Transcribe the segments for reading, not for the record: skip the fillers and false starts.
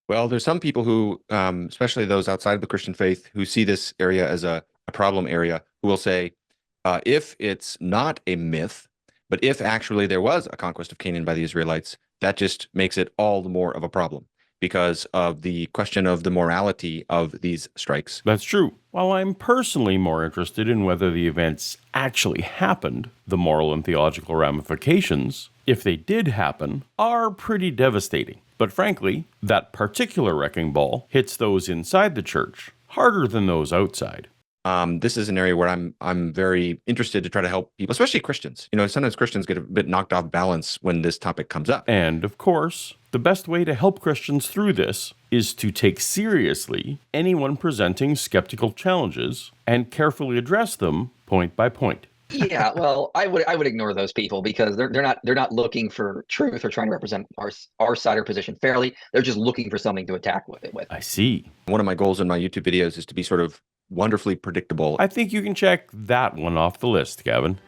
Well, there's some people who, especially those outside of the Christian faith, who see this area as a problem area, who will say, if it's not a myth, but if actually there was a conquest of Canaan by the Israelites, that just makes it all the more of a problem because of the question of the morality of these strikes. That's true. While I'm personally more interested in whether the events actually happened, the moral and theological ramifications, if they did happen, are pretty devastating. But frankly, that particular wrecking ball hits those inside the church harder than those outside. This is an area where I'm very interested to try to help people, especially Christians. Sometimes Christians get a bit knocked off balance when this topic comes up. And of course, the best way to help Christians through this is to take seriously anyone presenting skeptical challenges and carefully address them point by point. Yeah, well, I would ignore those people because they're not looking for truth or trying to represent our side or position fairly. They're just looking for something to attack with it with. I see. One of my goals in my YouTube videos is to be sort of wonderfully predictable. I think you can check that one off the list, Gavin.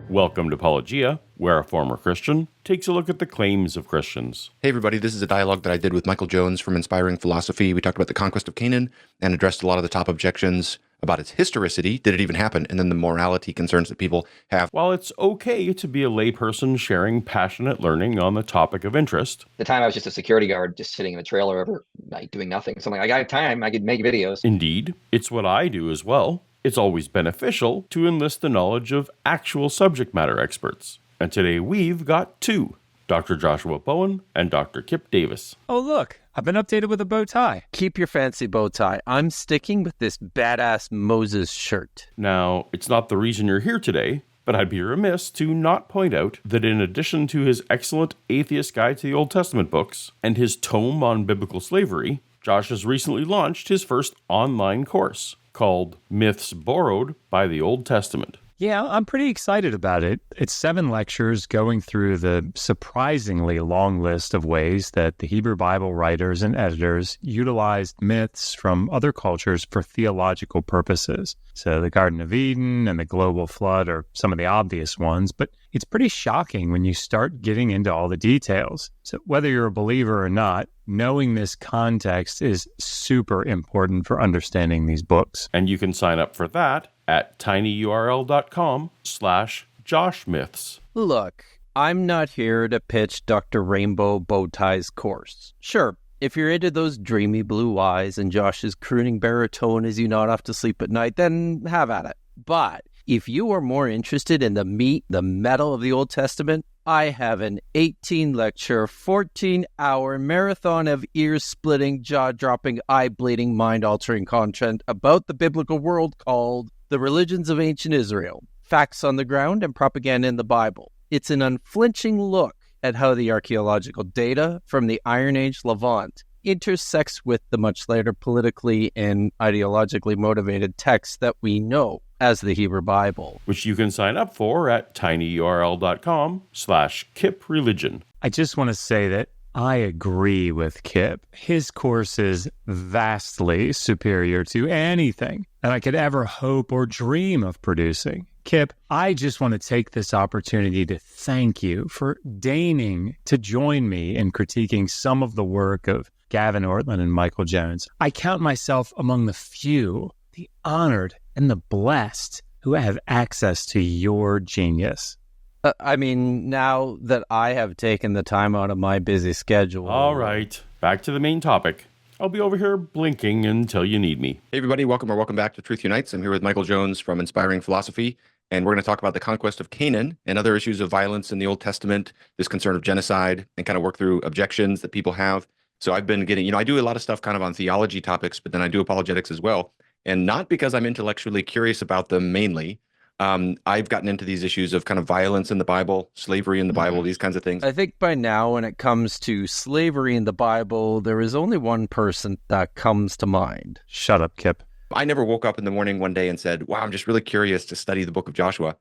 Welcome to Paulogia, where a former Christian takes a look at the claims of Christians. Hey everybody, this is a dialogue that I did with Michael Jones from Inspiring Philosophy. We talked about the conquest of Canaan and addressed a lot of the top objections about its historicity. Did it even happen? And then the morality concerns that people have. While it's okay to be a layperson sharing passionate learning on the topic of interest, At the time I was just a security guard, just sitting in a trailer overnight doing nothing. So I'm like, I got time, I could make videos. indeed, it's what I do as well. It's always beneficial to enlist the knowledge of actual subject matter experts. And today we've got two, Dr. Joshua Bowen and Dr. Kipp Davis. Oh, look, I've been updated with a bow tie. Keep your fancy bow tie. I'm sticking with this badass Moses shirt. Now, it's not the reason you're here today, but I'd be remiss to not point out that in addition to his excellent Atheist Guide to the Old Testament books and his tome on biblical slavery, Josh has recently launched his first online course called Myths Borrowed by the Old Testament. Yeah, I'm pretty excited about it. It's 7 lectures going through the surprisingly long list of ways that the Hebrew Bible writers and editors utilized myths from other cultures for theological purposes. So the Garden of Eden and the global flood are some of the obvious ones, but it's pretty shocking when you start getting into all the details. So whether you're a believer or not, knowing this context is super important for understanding these books. And you can sign up for that at tinyurl.com/joshmyths. Look, I'm not here to pitch Dr. Rainbow Bowtie's course. Sure, if you're into those dreamy blue eyes and Josh's crooning baritone as you nod off to sleep at night, then have at it. But if you are more interested in the meat, the metal of the Old Testament, I have an 18-lecture, 14-hour marathon of ear-splitting, jaw-dropping, eye-bleeding, mind-altering content about the biblical world called The Religions of Ancient Israel, Facts on the Ground and Propaganda in the Bible. It's an unflinching look at how the archaeological data from the Iron Age Levant intersects with the much later politically and ideologically motivated texts that we know as the Hebrew Bible. Which you can sign up for at tinyurl.com/kipreligion. I just want to say that I agree with Kipp. His course is vastly superior to anything that I could ever hope or dream of producing. Kipp, I just want to take this opportunity to thank you for deigning to join me in critiquing some of the work of Gavin Ortlund and Michael Jones. I count myself among the few, the honored and the blessed who have access to your genius. Now that I have taken the time out of my busy schedule... All right, back to the main topic. I'll be over here blinking until you need me. Hey everybody, welcome back to Truth Unites. I'm here with Michael Jones from Inspiring Philosophy, and we're going to talk about the conquest of Canaan and other issues of violence in the Old Testament, this concern of genocide, and kind of work through objections that people have. So I've been getting, I do a lot of stuff kind of on theology topics, but then I do apologetics as well. And not because I'm intellectually curious about them mainly. I've gotten into these issues of kind of violence in the Bible, slavery in the Bible, these kinds of things. I think by now, when it comes to slavery in the Bible, there is only one person that comes to mind. Shut up, Kipp. I never woke up in the morning one day and said, wow, I'm just really curious to study the book of Joshua.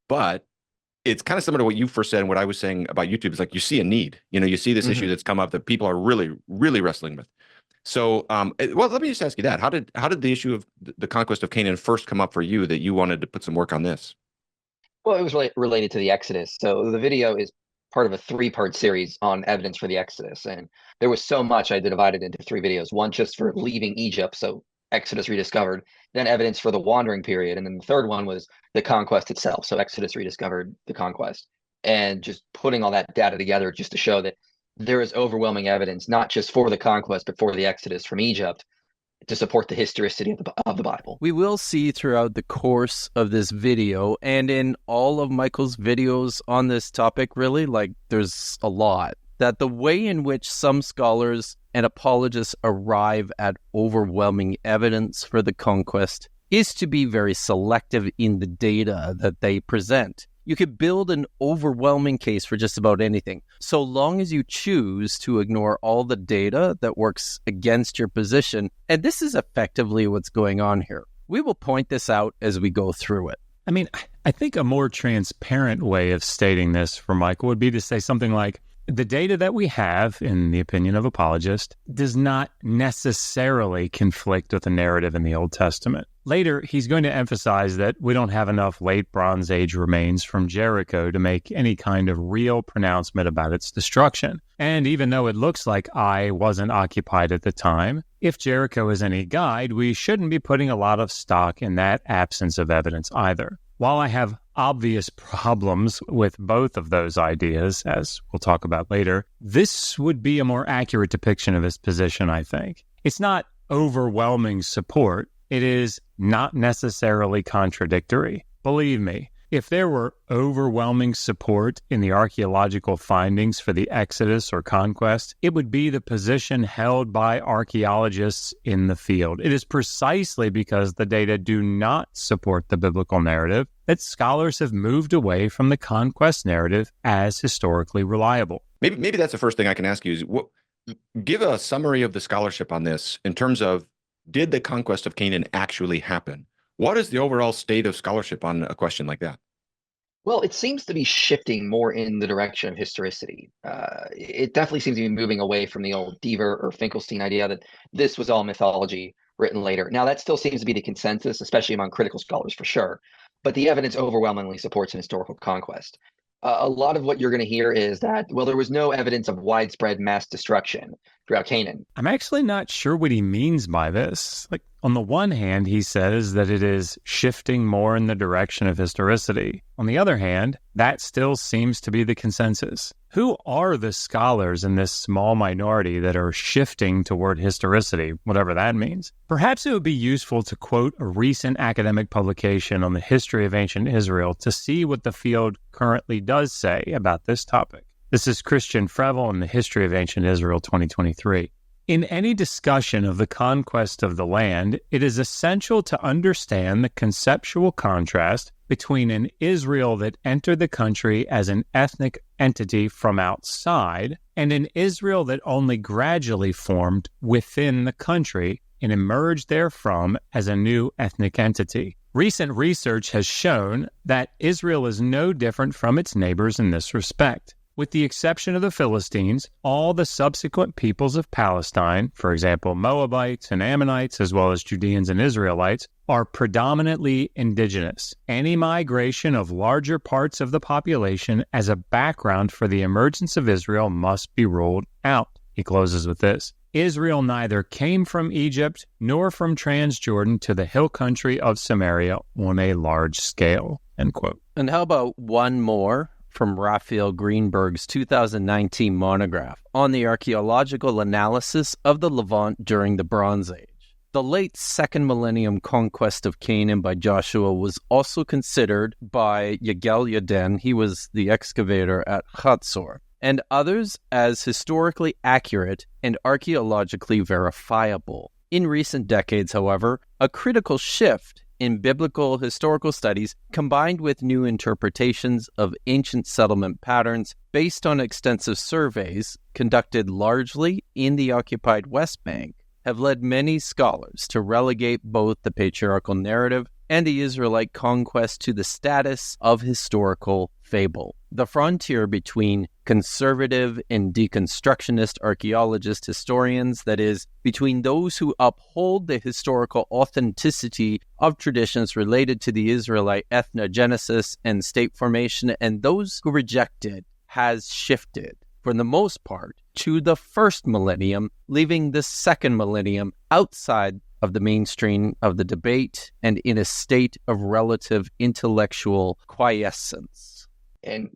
But it's kind of similar to what you first said and what I was saying about YouTube. It's like you see a need, you see this issue that's come up that people are really, really wrestling with. So, well, let me just ask you that. How did the issue of the conquest of Canaan first come up for you that you wanted to put some work on this? Well, it was related to the Exodus. So the video is part of a 3-part series on evidence for the Exodus. And there was so much I divided into 3 videos. One just for leaving Egypt, so Exodus rediscovered, then evidence for the wandering period. And then the third one was the conquest itself. So Exodus rediscovered, the conquest. And just putting all that data together just to show that there is overwhelming evidence, not just for the conquest, but for the Exodus from Egypt, to support the historicity of the Bible. We will see throughout the course of this video and in all of Michael's videos on this topic, really, like there's a lot, that the way in which some scholars and apologists arrive at overwhelming evidence for the conquest is to be very selective in the data that they present. You could build an overwhelming case for just about anything, so long as you choose to ignore all the data that works against your position. And this is effectively what's going on here. We will point this out as we go through it. I mean, I think a more transparent way of stating this for Michael would be to say something like, the data that we have, in the opinion of apologists, does not necessarily conflict with the narrative in the Old Testament. Later, he's going to emphasize that we don't have enough late Bronze Age remains from Jericho to make any kind of real pronouncement about its destruction. And even though it looks like Ai wasn't occupied at the time, if Jericho is any guide, we shouldn't be putting a lot of stock in that absence of evidence either. While I have obvious problems with both of those ideas, as we'll talk about later, this would be a more accurate depiction of his position, I think. It's not overwhelming support. It is not necessarily contradictory. Believe me, if there were overwhelming support in the archaeological findings for the Exodus or conquest, it would be the position held by archaeologists in the field. It is precisely because the data do not support the biblical narrative that scholars have moved away from the conquest narrative as historically reliable. Maybe that's the first thing I can ask you is, give a summary of the scholarship on this in terms of, did the conquest of Canaan actually happen? What is the overall state of scholarship on a question like that? Well, it seems to be shifting more in the direction of historicity. It definitely seems to be moving away from the old Deaver or Finkelstein idea that this was all mythology written later. Now, that still seems to be the consensus, especially among critical scholars for sure, but the evidence overwhelmingly supports an historical conquest. A lot of what you're going to hear is that, well, there was no evidence of widespread mass destruction throughout Canaan. I'm actually not sure what he means by this. Like, on the one hand, he says that it is shifting more in the direction of historicity. On the other hand, that still seems to be the consensus. Who are the scholars in this small minority that are shifting toward historicity, whatever that means? Perhaps it would be useful to quote a recent academic publication on the history of ancient Israel to see what the field currently does say about this topic. This is Christian Frevel in the History of Ancient Israel 2023. In any discussion of the conquest of the land, it is essential to understand the conceptual contrast between an Israel that entered the country as an ethnic entity from outside and an Israel that only gradually formed within the country and emerged therefrom as a new ethnic entity. Recent research has shown that Israel is no different from its neighbors in this respect. With the exception of the Philistines, all the subsequent peoples of Palestine, for example, Moabites and Ammonites, as well as Judeans and Israelites, are predominantly indigenous. Any migration of larger parts of the population as a background for the emergence of Israel must be ruled out. He closes with this. Israel neither came from Egypt nor from Transjordan to the hill country of Samaria on a large scale. End quote. And how about one more from Raphael Greenberg's 2019 monograph on the archaeological analysis of the Levant during the Bronze Age. The late second millennium conquest of Canaan by Joshua was also considered by Yagel Yaden, he was the excavator at Hatzor, and others as historically accurate and archaeologically verifiable. In recent decades, however, a critical shift in biblical historical studies, combined with new interpretations of ancient settlement patterns based on extensive surveys conducted largely in the occupied West Bank, have led many scholars to relegate both the patriarchal narrative and the Israelite conquest to the status of historical fable. The frontier between conservative and deconstructionist archaeologist historians, that is, between those who uphold the historical authenticity of traditions related to the Israelite ethnogenesis and state formation, and those who reject it, has shifted, for the most part, to the first millennium, leaving the second millennium outside of the mainstream of the debate and in a state of relative intellectual quiescence. And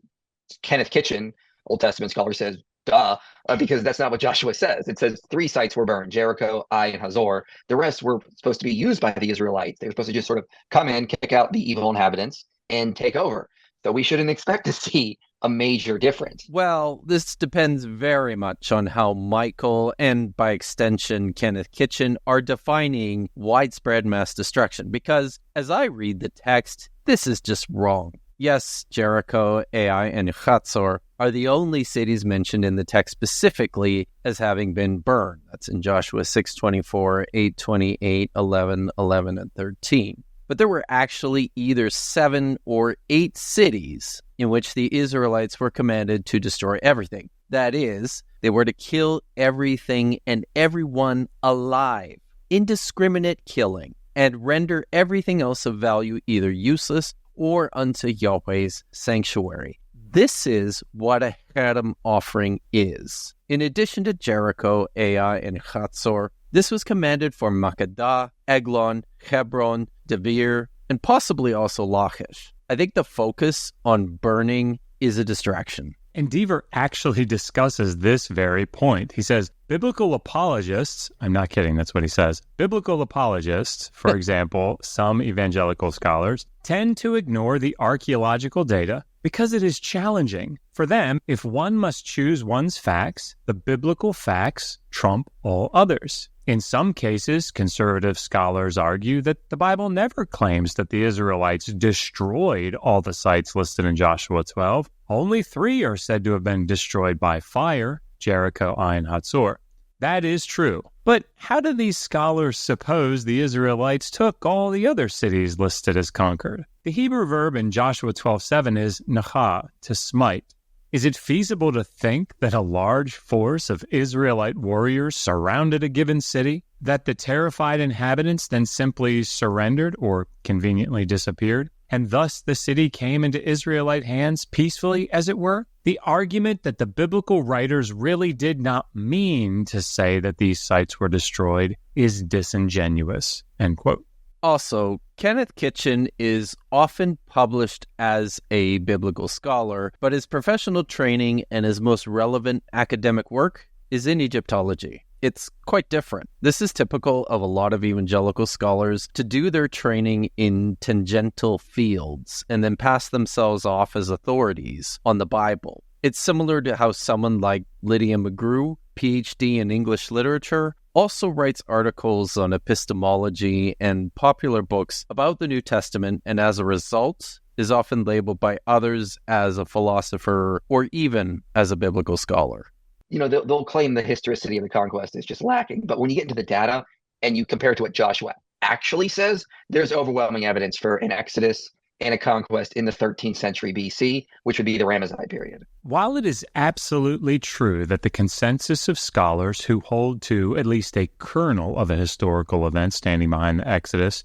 Kenneth Kitchen, Old Testament scholar, says, duh, because that's not what Joshua says. It says 3 sites were burned, Jericho, Ai, and Hazor. The rest were supposed to be used by the Israelites. They were supposed to just sort of come in, kick out the evil inhabitants, and take over. So we shouldn't expect to see a major difference. Well, this depends very much on how Michael, and by extension Kenneth Kitchen, are defining widespread mass destruction. Because as I read the text, this is just wrong. Yes, Jericho, Ai, and Hazor are the only cities mentioned in the text specifically as having been burned. That's in Joshua 6:24, 8:28, 11, 11, and 13. But there were actually either 7 or 8 cities in which the Israelites were commanded to destroy everything. That is, they were to kill everything and everyone alive, indiscriminate killing, and render everything else of value either useless or unto Yahweh's sanctuary. This is what a Cherem offering is. In addition to Jericho, Ai, and Hazor, this was commanded for Makkedah, Eglon, Hebron, Devir, and possibly also Lachish. I think the focus on burning is a distraction. And Deaver actually discusses this very point. He says, biblical apologists, I'm not kidding, that's what he says, biblical apologists, for example, some evangelical scholars, tend to ignore the archaeological data because it is challenging. For them, if one must choose one's facts, the biblical facts trump all others. In some cases, conservative scholars argue that the Bible never claims that the Israelites destroyed all the sites listed in Joshua 12. Only 3 are said to have been destroyed by fire, Jericho, Ai, and Hazor. That is true. But how do these scholars suppose the Israelites took all the other cities listed as conquered? The Hebrew verb in Joshua 12:7 is nacha, to smite. Is it feasible to think that a large force of Israelite warriors surrounded a given city, that the terrified inhabitants then simply surrendered or conveniently disappeared, and thus the city came into Israelite hands peacefully, as it were? The argument that the biblical writers really did not mean to say that these sites were destroyed is disingenuous, end quote. Also, Kenneth Kitchen is often published as a biblical scholar, but his professional training and his most relevant academic work is in Egyptology. It's quite different. This is typical of a lot of evangelical scholars to do their training in tangential fields and then pass themselves off as authorities on the Bible. It's similar to how someone like Lydia McGrew, PhD in English literature, also writes articles on epistemology and popular books about the New Testament, and as a result is often labeled by others as a philosopher or even as a biblical scholar. You know, they'll claim the historicity of the conquest is just lacking, but when you get into the data and you compare it to what Joshua actually says, there's overwhelming evidence for an exodus and a conquest in the 13th century BC, which would be the Ramesside period. While it is absolutely true that the consensus of scholars who hold to at least a kernel of a historical event standing behind the Exodus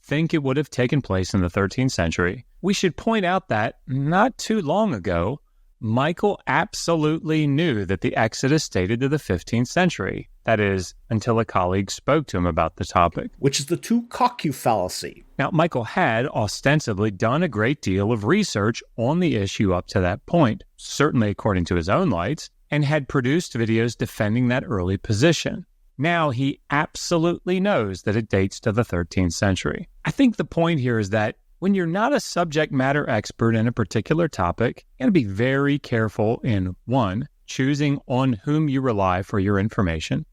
think it would have taken place in the 13th century, we should point out that, not too long ago, Michael absolutely knew that the Exodus dated to the 15th century. That is, until a colleague spoke to him about the topic. Which is the two-cock-you fallacy. Now, Michael had ostensibly done a great deal of research on the issue up to that point, certainly according to his own lights, and had produced videos defending that early position. Now he absolutely knows that it dates to the 13th century. I think the point here is that when you're not a subject matter expert in a particular topic, you got to be very careful in 1, choosing on whom you rely for your information,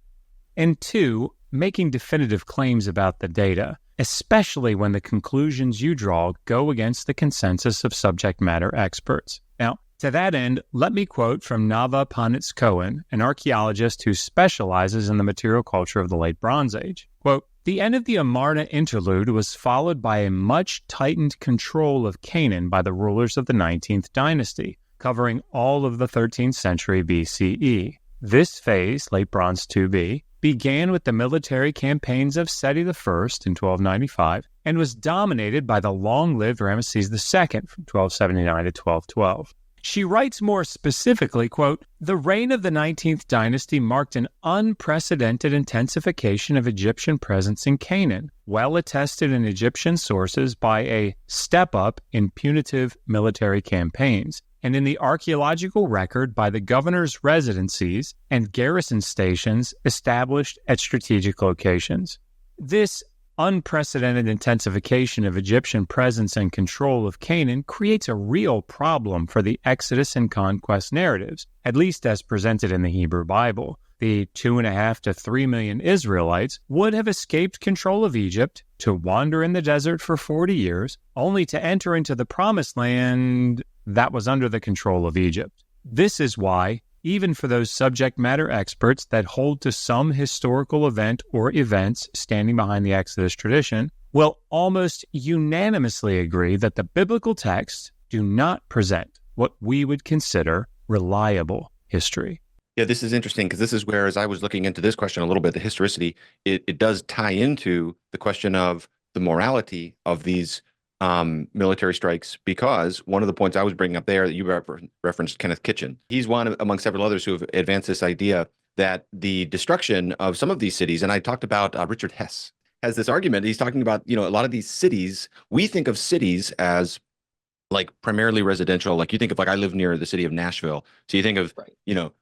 and 2, making definitive claims about the data, especially when the conclusions you draw go against the consensus of subject matter experts. Now, to that end, let me quote from Nava Panelists, an archaeologist who specializes in the material culture of the Late Bronze Age. Quote, "The end of the Amarna interlude was followed by a much tightened control of Canaan by the rulers of the 19th dynasty. covering all of the 13th century BCE. This phase, Late Bronze 2b, began with the military campaigns of Seti I in 1295 and was dominated by the long-lived Ramesses II from 1279 to 1212. She writes more specifically, quote, "The reign of the 19th dynasty marked an unprecedented intensification of Egyptian presence in Canaan, well attested in Egyptian sources by a step-up in punitive military campaigns, and in the archaeological record by the governor's residencies and garrison stations established at strategic locations. This unprecedented intensification of Egyptian presence and control of Canaan creates a real problem for the Exodus and conquest narratives, at least as presented in the Hebrew Bible. The 2.5 to 3 million Israelites would have escaped control of Egypt to wander in the desert for 40 years, only to enter into the promised land that was under the control of Egypt. This is why, even for those subject matter experts that hold to some historical event or events standing behind the Exodus tradition, will almost unanimously agree that the biblical texts do not present what we would consider reliable history. Yeah, this is interesting because this is where, as I was looking into this question a little bit, the historicity, it does tie into the question of the morality of these military strikes, because one of the points I was bringing up there that you referenced Kenneth Kitchen. He's one among several others who have advanced this idea that the destruction of some of these cities, and I talked about Richard Hess has this argument. He's talking about, a lot of these cities, we think of cities as like primarily residential. Like you think of, like, I live near the city of Nashville. So you think of, Right.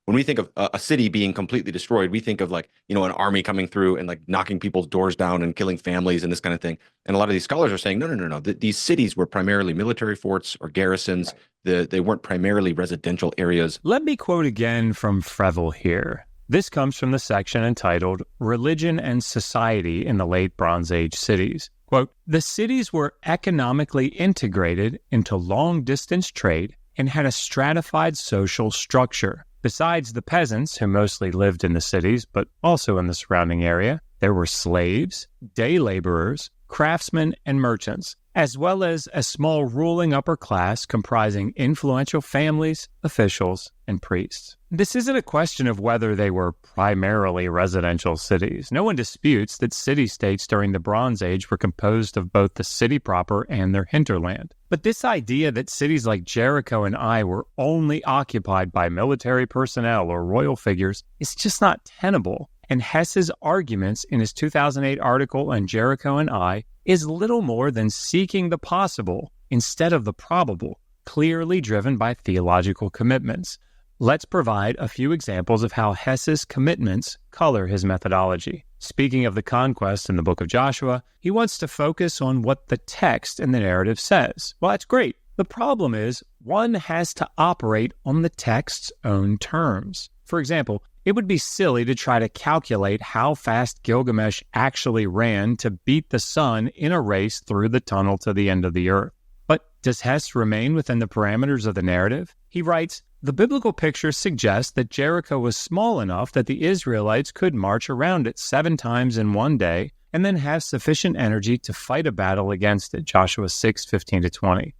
When we think of a city being completely destroyed, we think of like, an army coming through and like knocking people's doors down and killing families and this kind of thing. And a lot of these scholars are saying, no. These cities were primarily military forts or garrisons. Right. They weren't primarily residential areas. Let me quote again from Freville here. This comes from the section entitled Religion and Society in the Late Bronze Age Cities. Quote, "The cities were economically integrated into long-distance trade and had a stratified social structure. Besides the peasants, who mostly lived in the cities but also in the surrounding area, there were slaves, day laborers, craftsmen, and merchants, as well as a small ruling upper class comprising influential families, officials, and priests." This isn't a question of whether they were primarily residential cities. No one disputes that city-states during the Bronze Age were composed of both the city proper and their hinterland. But this idea that cities like Jericho and Ai were only occupied by military personnel or royal figures is just not tenable. And Hess's arguments in his 2008 article on Jericho and Ai is little more than seeking the possible instead of the probable, clearly driven by theological commitments. Let's provide a few examples of how Hess's commitments color his methodology. Speaking of the conquest in the book of Joshua, he wants to focus on what the text and the narrative says. Well, that's great. The problem is, one has to operate on the text's own terms. For example, it would be silly to try to calculate how fast Gilgamesh actually ran to beat the sun in a race through the tunnel to the end of the earth. But does Hess remain within the parameters of the narrative? He writes, "The biblical picture suggests that Jericho was small enough that the Israelites could march around it 7 times in one day and then have sufficient energy to fight a battle against it." Joshua 6:15-20.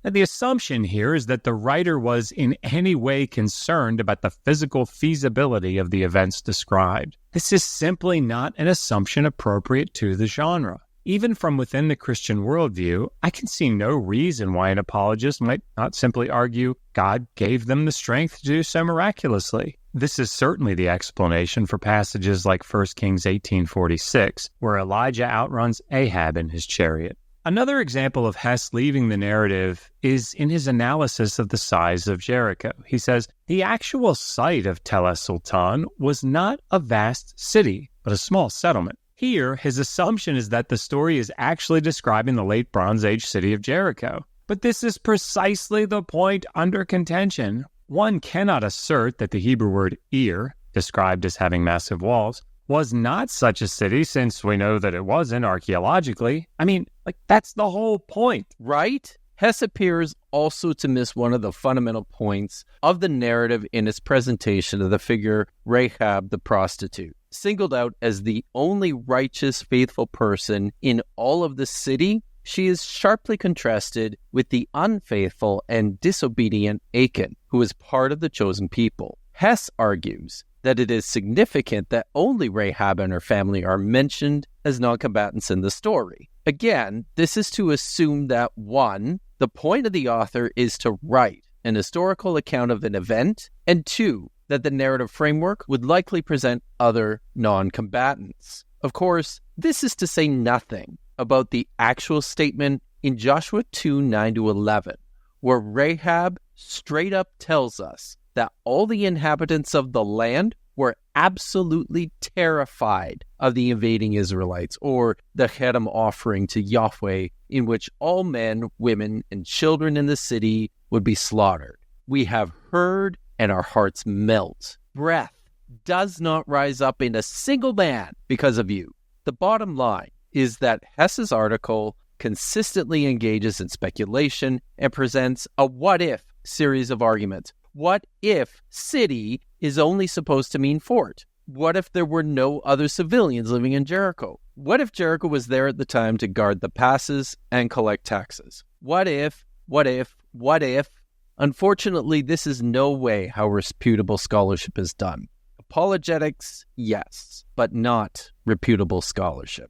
Now, the assumption here is that the writer was in any way concerned about the physical feasibility of the events described. This is simply not an assumption appropriate to the genre. Even from within the Christian worldview, I can see no reason why an apologist might not simply argue God gave them the strength to do so miraculously. This is certainly the explanation for passages like 1 Kings 18:46, where Elijah outruns Ahab in his chariot. Another example of Hess leaving the narrative is in his analysis of the size of Jericho. He says, "The actual site of Tel es-Sultan was not a vast city, but a small settlement." Here, his assumption is that the story is actually describing the late Bronze Age city of Jericho. But this is precisely the point under contention. One cannot assert that the Hebrew word Ir, described as having massive walls, was not such a city, since we know that it wasn't archaeologically. I mean, that's the whole point. Right? Hess appears also to miss one of the fundamental points of the narrative in its presentation of the figure Rahab the prostitute. Singled out as the only righteous, faithful person in all of the city, she is sharply contrasted with the unfaithful and disobedient Achan, who is part of the chosen people. Hess argues that it is significant that only Rahab and her family are mentioned as non-combatants in the story. Again, this is to assume that 1, the point of the author is to write an historical account of an event, and 2, that the narrative framework would likely present other non-combatants. Of course, this is to say nothing about the actual statement in Joshua 2:9-11, where Rahab straight up tells us that all the inhabitants of the land were absolutely terrified of the invading Israelites, or the Cherem offering to Yahweh, in which all men, women, and children in the city would be slaughtered. We have heard, and our hearts melt. Breath does not rise up in a single man because of you. The bottom line is that Hess's article consistently engages in speculation and presents a what-if series of arguments. What if city is only supposed to mean fort? What if there were no other civilians living in Jericho? What if Jericho was there at the time to guard the passes and collect taxes? What if? Unfortunately, this is no way how reputable scholarship is done. Apologetics, yes, but not reputable scholarship.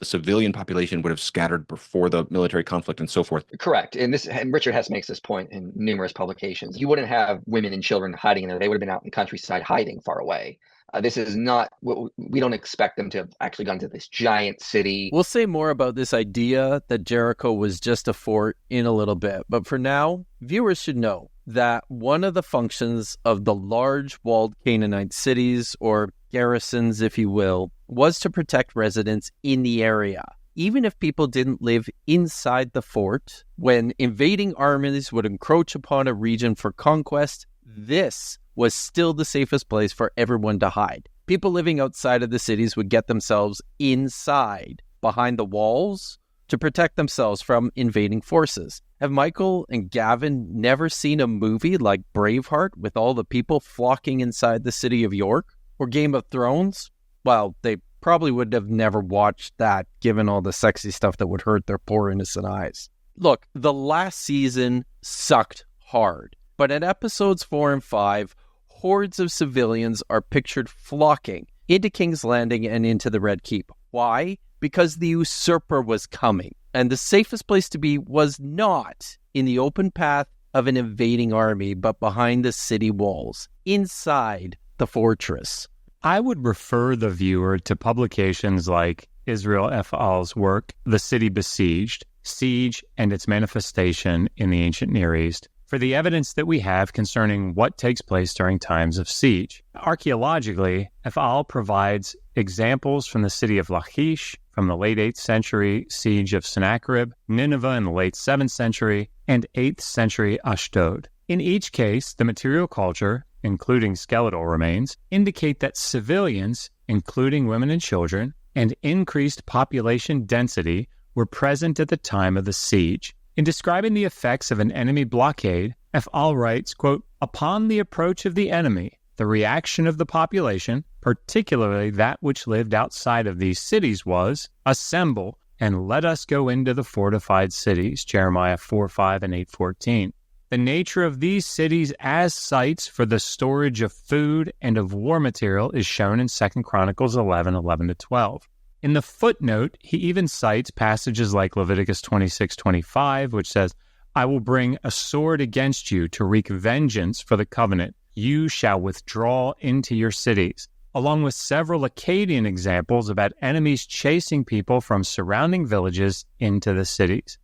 The civilian population would have scattered before the military conflict and so forth. Correct. And Richard Hess makes this point in numerous publications. You wouldn't have women and children hiding in there. They would have been out in the countryside hiding far away. This is not what we don't expect them to have actually gone to this giant city. We'll say more about this idea that Jericho was just a fort in a little bit. But for now, viewers should know that one of the functions of the large walled Canaanite cities, or garrisons, if you will, was to protect residents in the area. Even if people didn't live inside the fort, when invading armies would encroach upon a region for conquest, this was still the safest place for everyone to hide. People living outside of the cities would get themselves inside, behind the walls, to protect themselves from invading forces. Have Michael and Gavin never seen a movie like Braveheart with all the people flocking inside the city of York? Or Game of Thrones? Well, they probably would have never watched that, given all the sexy stuff that would hurt their poor innocent eyes. Look, the last season sucked hard, but in episodes 4 and 5, hordes of civilians are pictured flocking into King's Landing and into the Red Keep. Why? Because the usurper was coming, and the safest place to be was not in the open path of an invading army, but behind the city walls, inside the fortress. I would refer the viewer to publications like Israel F. Al's work, The City Besieged, Siege and Its Manifestation in the Ancient Near East, for the evidence that we have concerning what takes place during times of siege. Archaeologically, F. Al provides examples from the city of Lachish, from the late 8th century siege of Sennacherib, Nineveh in the late 7th century, and 8th century Ashdod. In each case, the material culture, including skeletal remains, indicate that civilians, including women and children, and increased population density were present at the time of the siege. In describing the effects of an enemy blockade, F. Al writes, quote, "Upon the approach of the enemy, the reaction of the population, particularly that which lived outside of these cities, was, assemble and let us go into the fortified cities," Jeremiah 4:5 and 8:14. The nature of these cities as sites for the storage of food and of war material is shown in 2 Chronicles 11:11-12. In the footnote, he even cites passages like Leviticus 26:25, which says, "I will bring a sword against you to wreak vengeance for the covenant. You shall withdraw into your cities," along with several Akkadian examples about enemies chasing people from surrounding villages into the cities.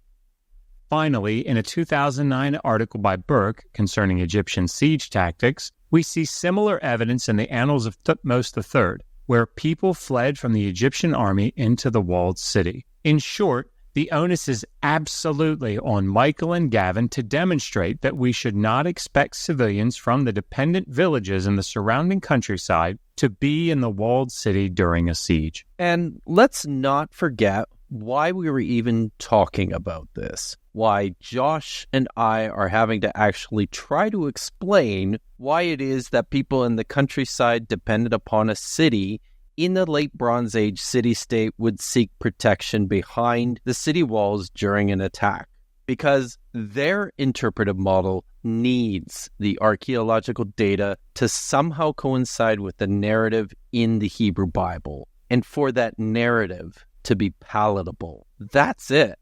Finally, in a 2009 article by Burke concerning Egyptian siege tactics, we see similar evidence in the Annals of Thutmose III, where people fled from the Egyptian army into the walled city. In short, the onus is absolutely on Michael and Gavin to demonstrate that we should not expect civilians from the dependent villages in the surrounding countryside to be in the walled city during a siege. And let's not forget why we were even talking about this. Why Josh and I are having to actually try to explain why it is that people in the countryside depended upon a city in the late Bronze Age city-state would seek protection behind the city walls during an attack, because their interpretive model needs the archaeological data to somehow coincide with the narrative in the Hebrew Bible, and for that narrative to be palatable. That's it.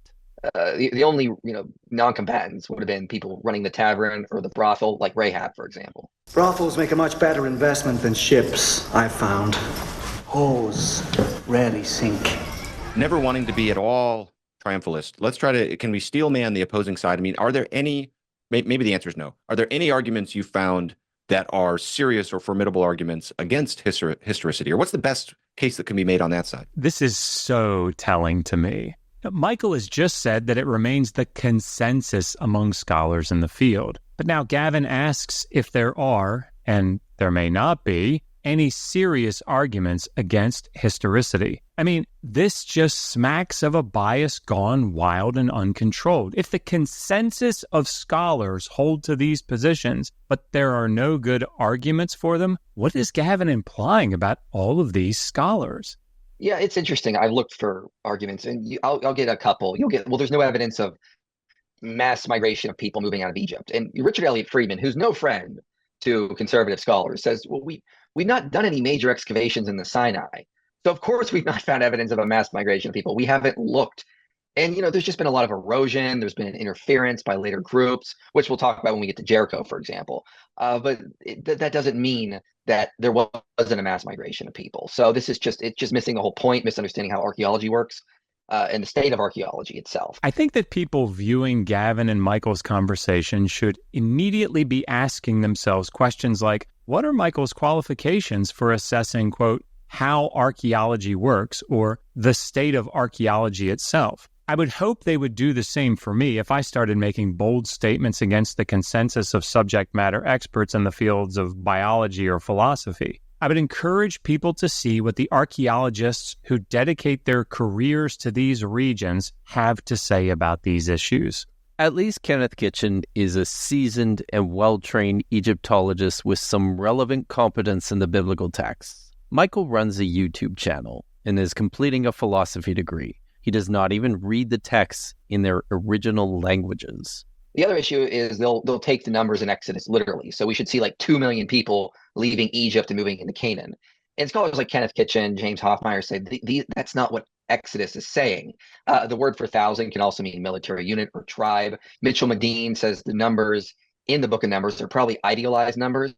The only non-combatants would have been people running the tavern or the brothel, like Rahab, for example. Brothels make a much better investment than ships, I've found. Holes rarely sink. Never wanting to be at all triumphalist, let's try to, can we steel man the opposing side? I mean, are there any, maybe the answer is no. Are there any arguments you found that are serious or formidable arguments against historicity? Or what's the best case that can be made on that side? This is so telling to me. Michael has just said that it remains the consensus among scholars in the field. But now Gavin asks if there are, and there may not be, any serious arguments against historicity. I mean, this just smacks of a bias gone wild and uncontrolled. If the consensus of scholars hold to these positions, but there are no good arguments for them, what is Gavin implying about all of these scholars? Yeah, it's interesting. I've looked for arguments, and I'll get a couple. There's no evidence of mass migration of people moving out of Egypt. And Richard Elliott Friedman, who's no friend to conservative scholars, says, well, we've not done any major excavations in the Sinai. So of course we've not found evidence of a mass migration of people. We haven't looked. And, there's just been a lot of erosion. There's been interference by later groups, which we'll talk about when we get to Jericho, for example. But that doesn't mean that there wasn't a mass migration of people. So this is it's just missing the whole point, misunderstanding how archaeology works and the state of archaeology itself. I think that people viewing Gavin and Michael's conversation should immediately be asking themselves questions like, what are Michael's qualifications for assessing, quote, how archaeology works or the state of archaeology itself? I would hope they would do the same for me if I started making bold statements against the consensus of subject matter experts in the fields of biology or philosophy. I would encourage people to see what the archaeologists who dedicate their careers to these regions have to say about these issues. At least Kenneth Kitchen is a seasoned and well-trained Egyptologist with some relevant competence in the biblical texts. Michael runs a YouTube channel and is completing a philosophy degree. He does not even read the texts in their original languages. The other issue is they'll take the numbers in Exodus literally. So we should see like 2 million people leaving Egypt and moving into Canaan. And scholars like Kenneth Kitchen, James Hoffmeyer say that's not what Exodus is saying. The word for 1,000 can also mean military unit or tribe. Mitchell Medine says the numbers in the book of Numbers are probably idealized numbers.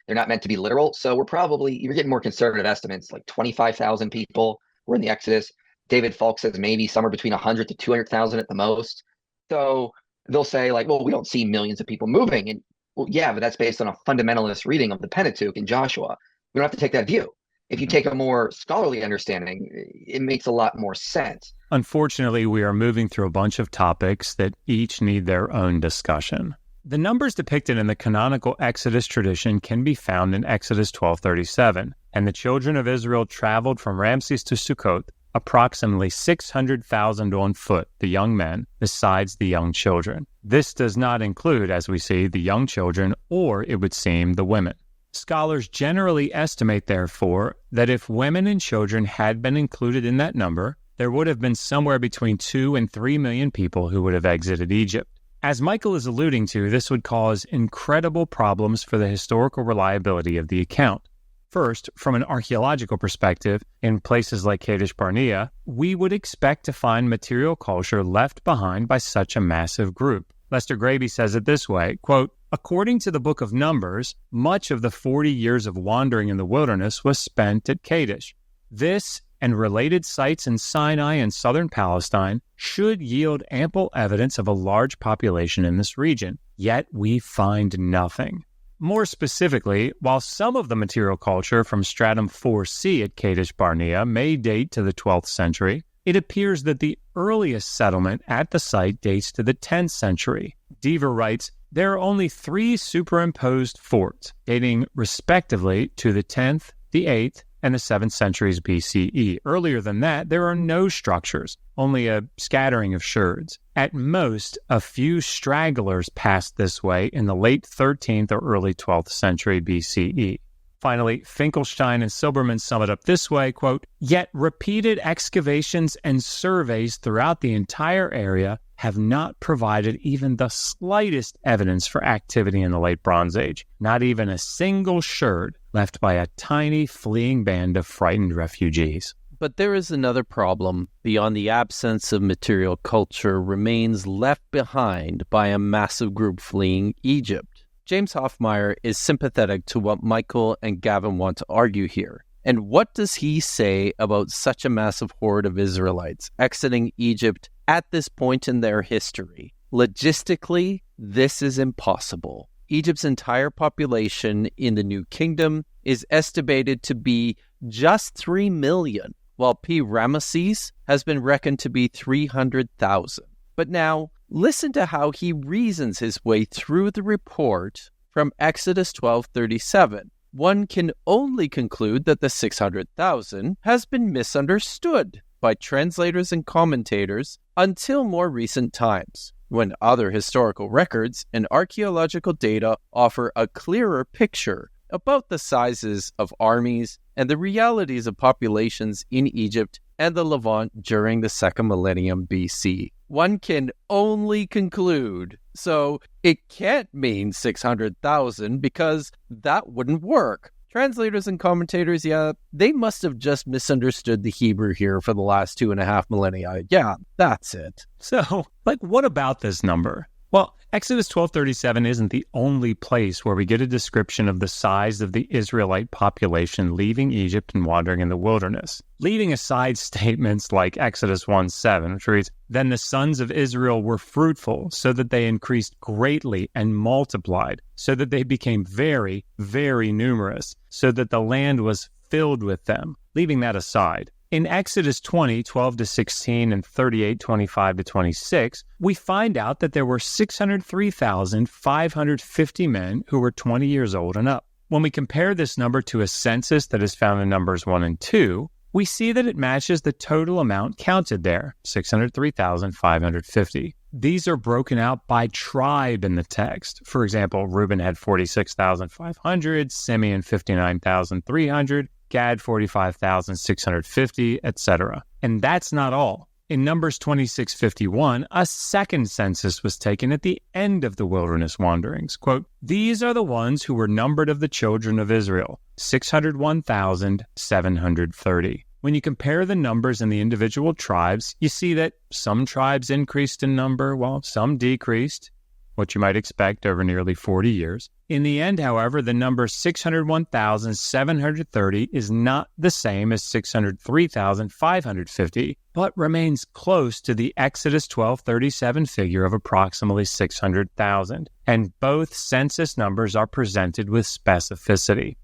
They're not meant to be literal. So you're getting more conservative estimates, like 25,000 people were in the Exodus. David Falk says maybe somewhere between 100 to 200,000 at the most. So they'll say like, well, we don't see millions of people moving. And well, yeah, but that's based on a fundamentalist reading of the Pentateuch and Joshua. We don't have to take that view. If you take a more scholarly understanding, it makes a lot more sense. Unfortunately, we are moving through a bunch of topics that each need their own discussion. The numbers depicted in the canonical Exodus tradition can be found in Exodus 12:37, and the children of Israel traveled from Ramses to Sukkot, approximately 600,000 on foot, the young men, besides the young children. This does not include, as we see, the young children, or it would seem the women. Scholars generally estimate, therefore, that if women and children had been included in that number, there would have been somewhere between 2 and 3 million people who would have exited Egypt. As Michael is alluding to, this would cause incredible problems for the historical reliability of the account. First, from an archaeological perspective, in places like Kadesh Barnea, we would expect to find material culture left behind by such a massive group. Lester Graby says it this way, quote, according to the book of Numbers, much of the 40 years of wandering in the wilderness was spent at Kadesh. This and related sites in Sinai and southern Palestine should yield ample evidence of a large population in this region, yet we find nothing. More specifically, while some of the material culture from stratum 4C at Kadesh Barnea may date to the 12th century, it appears that the earliest settlement at the site dates to the 10th century. Deaver writes, there are only 3 superimposed forts, dating respectively to the 10th, the 8th, and the 7th centuries BCE. Earlier than that, there are no structures, only a scattering of sherds. At most, a few stragglers passed this way in the late 13th or early 12th century BCE. Finally, Finkelstein and Silberman sum it up this way, quote, "Yet repeated excavations and surveys throughout the entire area have not provided even the slightest evidence for activity in the Late Bronze Age, not even a single sherd left by a tiny fleeing band of frightened refugees." But there is another problem beyond the absence of material culture remains left behind by a massive group fleeing Egypt. James Hoffmeyer is sympathetic to what Michael and Gavin want to argue here. And what does he say about such a massive horde of Israelites exiting Egypt at this point in their history? Logistically, this is impossible. Egypt's entire population in the New Kingdom is estimated to be just 3 million, while P. Ramesses has been reckoned to be 300,000. But now, listen to how he reasons his way through the report from Exodus 12:37. One can only conclude that the 600,000 has been misunderstood by translators and commentators until more recent times, when other historical records and archaeological data offer a clearer picture about the sizes of armies and the realities of populations in Egypt and the Levant during the 2nd millennium BC. One can only conclude, so it can't mean 600,000 because that wouldn't work. Translators and commentators, they must have just misunderstood the Hebrew here for the last 2.5 millennia. Yeah, that's it. So, what about this number? Well, Exodus 12:37 isn't the only place where we get a description of the size of the Israelite population leaving Egypt and wandering in the wilderness. Leaving aside statements like Exodus 1:7, which reads, "Then the sons of Israel were fruitful, so that they increased greatly and multiplied, so that they became very, very numerous, so that the land was filled with them." Leaving that aside, in Exodus 20:12-16 and 38:25-26, we find out that there were 603,550 men who were 20 years old and up. When we compare this number to a census that is found in Numbers 1 and 2, we see that it matches the total amount counted there, 603,550. These are broken out by tribe in the text. For example, Reuben had 46,500, Simeon 59,300, Gad 45,650, etc. And that's not all. In Numbers 26:51, a second census was taken at the end of the wilderness wanderings. Quote, "These are the ones who were numbered of the children of Israel, 601,730. When you compare the numbers in the individual tribes, you see that some tribes increased in number while some decreased, what you might expect over nearly 40 years. In the end, however, the number 601,730 is not the same as 603,550, but remains close to the Exodus 12:37 figure of approximately 600,000, and both census numbers are presented with specificity.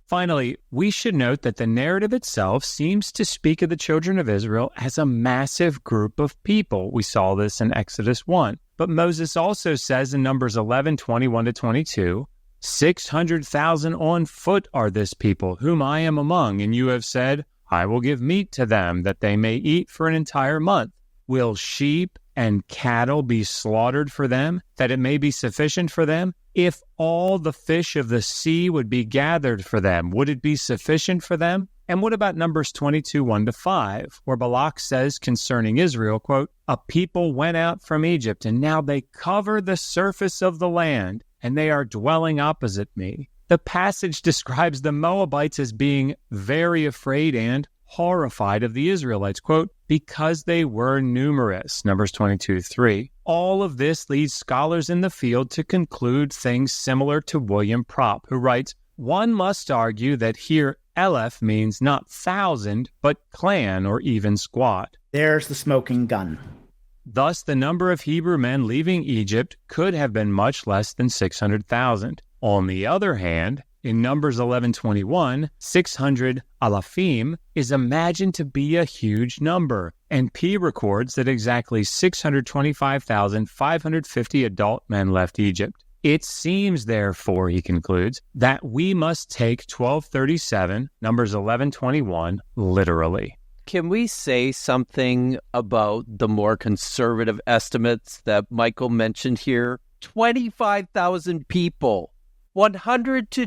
Finally, we should note that the narrative itself seems to speak of the children of Israel as a massive group of people. We saw this in Exodus 1. But Moses also says in Numbers 11:21-22, 600,000 on foot are this people, whom I am among, and you have said, I will give meat to them, that they may eat for an entire month. Will sheep and cattle be slaughtered for them, that it may be sufficient for them? If all the fish of the sea would be gathered for them, would it be sufficient for them? And what about Numbers 22:1-5, where Balak says concerning Israel, quote, "A people went out from Egypt, and now they cover the surface of the land, and they are dwelling opposite me." The passage describes the Moabites as being very afraid and horrified of the Israelites, quote, "because they were numerous," Numbers 22:3. All of this leads scholars in the field to conclude things similar to William Propp, who writes, "One must argue that here Aleph means not thousand, but clan or even squad." There's the smoking gun. Thus, the number of Hebrew men leaving Egypt could have been much less than 600,000. On the other hand, in Numbers 11:21, 600 alafim is imagined to be a huge number, and P records that exactly 625,550 adult men left Egypt. It seems, therefore, he concludes, that we must take 1237, Numbers 11:21, literally. Can we say something about the more conservative estimates that Michael mentioned here? 25,000 people. 100 to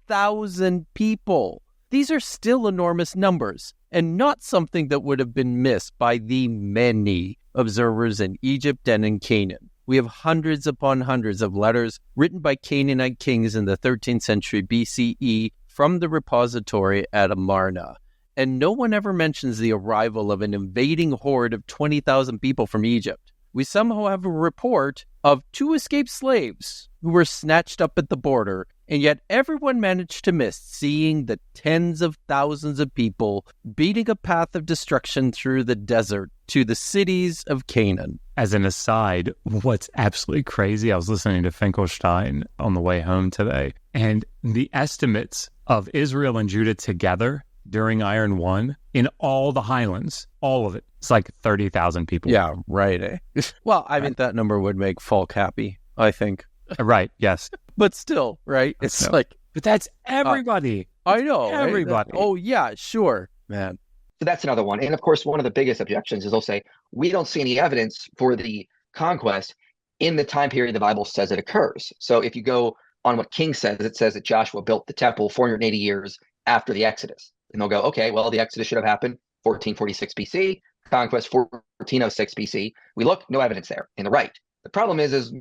10,000 people. These are still enormous numbers, and not something that would have been missed by the many observers in Egypt and in Canaan. We have hundreds upon hundreds of letters written by Canaanite kings in the 13th century BCE from the repository at Amarna. And no one ever mentions the arrival of an invading horde of 20,000 people from Egypt. We somehow have a report of 2 escaped slaves who were snatched up at the border, and yet everyone managed to miss seeing the tens of thousands of people beating a path of destruction through the desert to the cities of Canaan. As an aside, what's absolutely crazy, I was listening to Finkelstein on the way home today, and the estimates of Israel and Judah together during Iron One in all the highlands, all of it, it's like 30,000 people. Yeah, right. Well, I mean, that number would make Falk happy, I think. Right, yes. But still, right? It's like... But that's everybody. I know. Everybody. Right? Oh, yeah, sure, man. So that's another one. And of course, one of the biggest objections is they'll say, we don't see any evidence for the conquest in the time period the Bible says it occurs. So if you go on what King says, it says that Joshua built the temple 480 years after the Exodus. And they'll go, okay, well, the Exodus should have happened 1446 BC, conquest 1406 BC. We look, no evidence there in the right. The problem is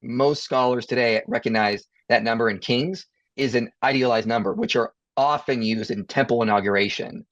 most scholars today recognize that number in Kings is an idealized number, which are often used in temple inauguration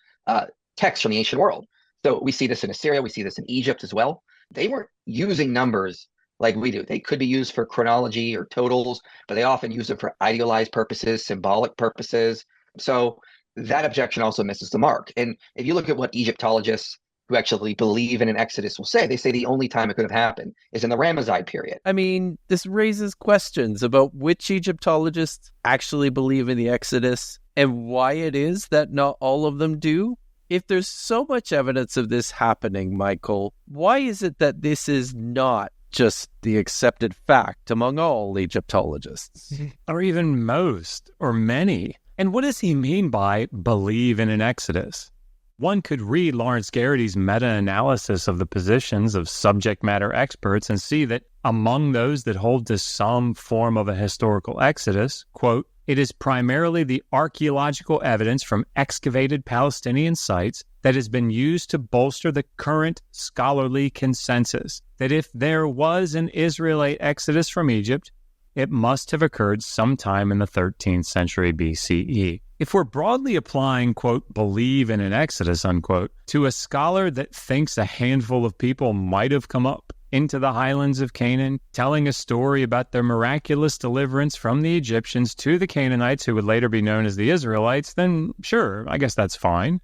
texts from the ancient world. So we see this in Assyria, we see this in Egypt as well. They weren't using numbers like we do. They could be used for chronology or totals, but they often use them for idealized purposes, symbolic purposes. So that objection also misses the mark. And if you look at what Egyptologists who actually believe in an Exodus will say, they say the only time it could have happened is in the Ramesside period. I mean, this raises questions about which Egyptologists actually believe in the Exodus and why it is that not all of them do. If there's so much evidence of this happening, Michael, why is it that this is not just the accepted fact among all Egyptologists? Or even most, or many. And what does he mean by believe in an Exodus? One could read Lawrence Garrity's meta-analysis of the positions of subject matter experts and see that among those that hold to some form of a historical Exodus, quote, it is primarily the archaeological evidence from excavated Palestinian sites that has been used to bolster the current scholarly consensus that if there was an Israelite Exodus from Egypt, it must have occurred sometime in the 13th century BCE. If we're broadly applying, quote, believe in an Exodus, unquote, to a scholar that thinks a handful of people might have come up into the highlands of Canaan, telling a story about their miraculous deliverance from the Egyptians to the Canaanites who would later be known as the Israelites, then sure, I guess that's fine.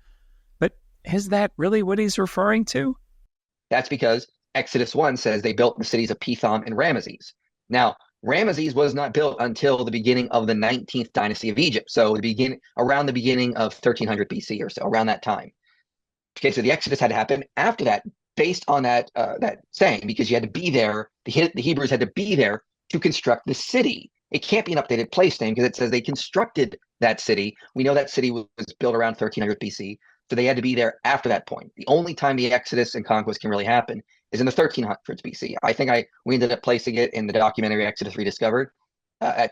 But is that really what he's referring to? That's because Exodus 1 says they built the cities of Pithom and Ramesses. Now, Ramesses was not built until the beginning of the 19th dynasty of Egypt. So around the beginning of 1300 BC or so, around that time. Okay, so the Exodus had to happen after that, based on that saying, because you had to be there. The Hebrews had to be there to construct the city. It can't be an updated place name because it says they constructed that city. We know that city was built around 1300 BC, so they had to be there after that point. The only time the Exodus and conquest can really happen is in the 1300s BC. I think we ended up placing it in the documentary Exodus Rediscovered at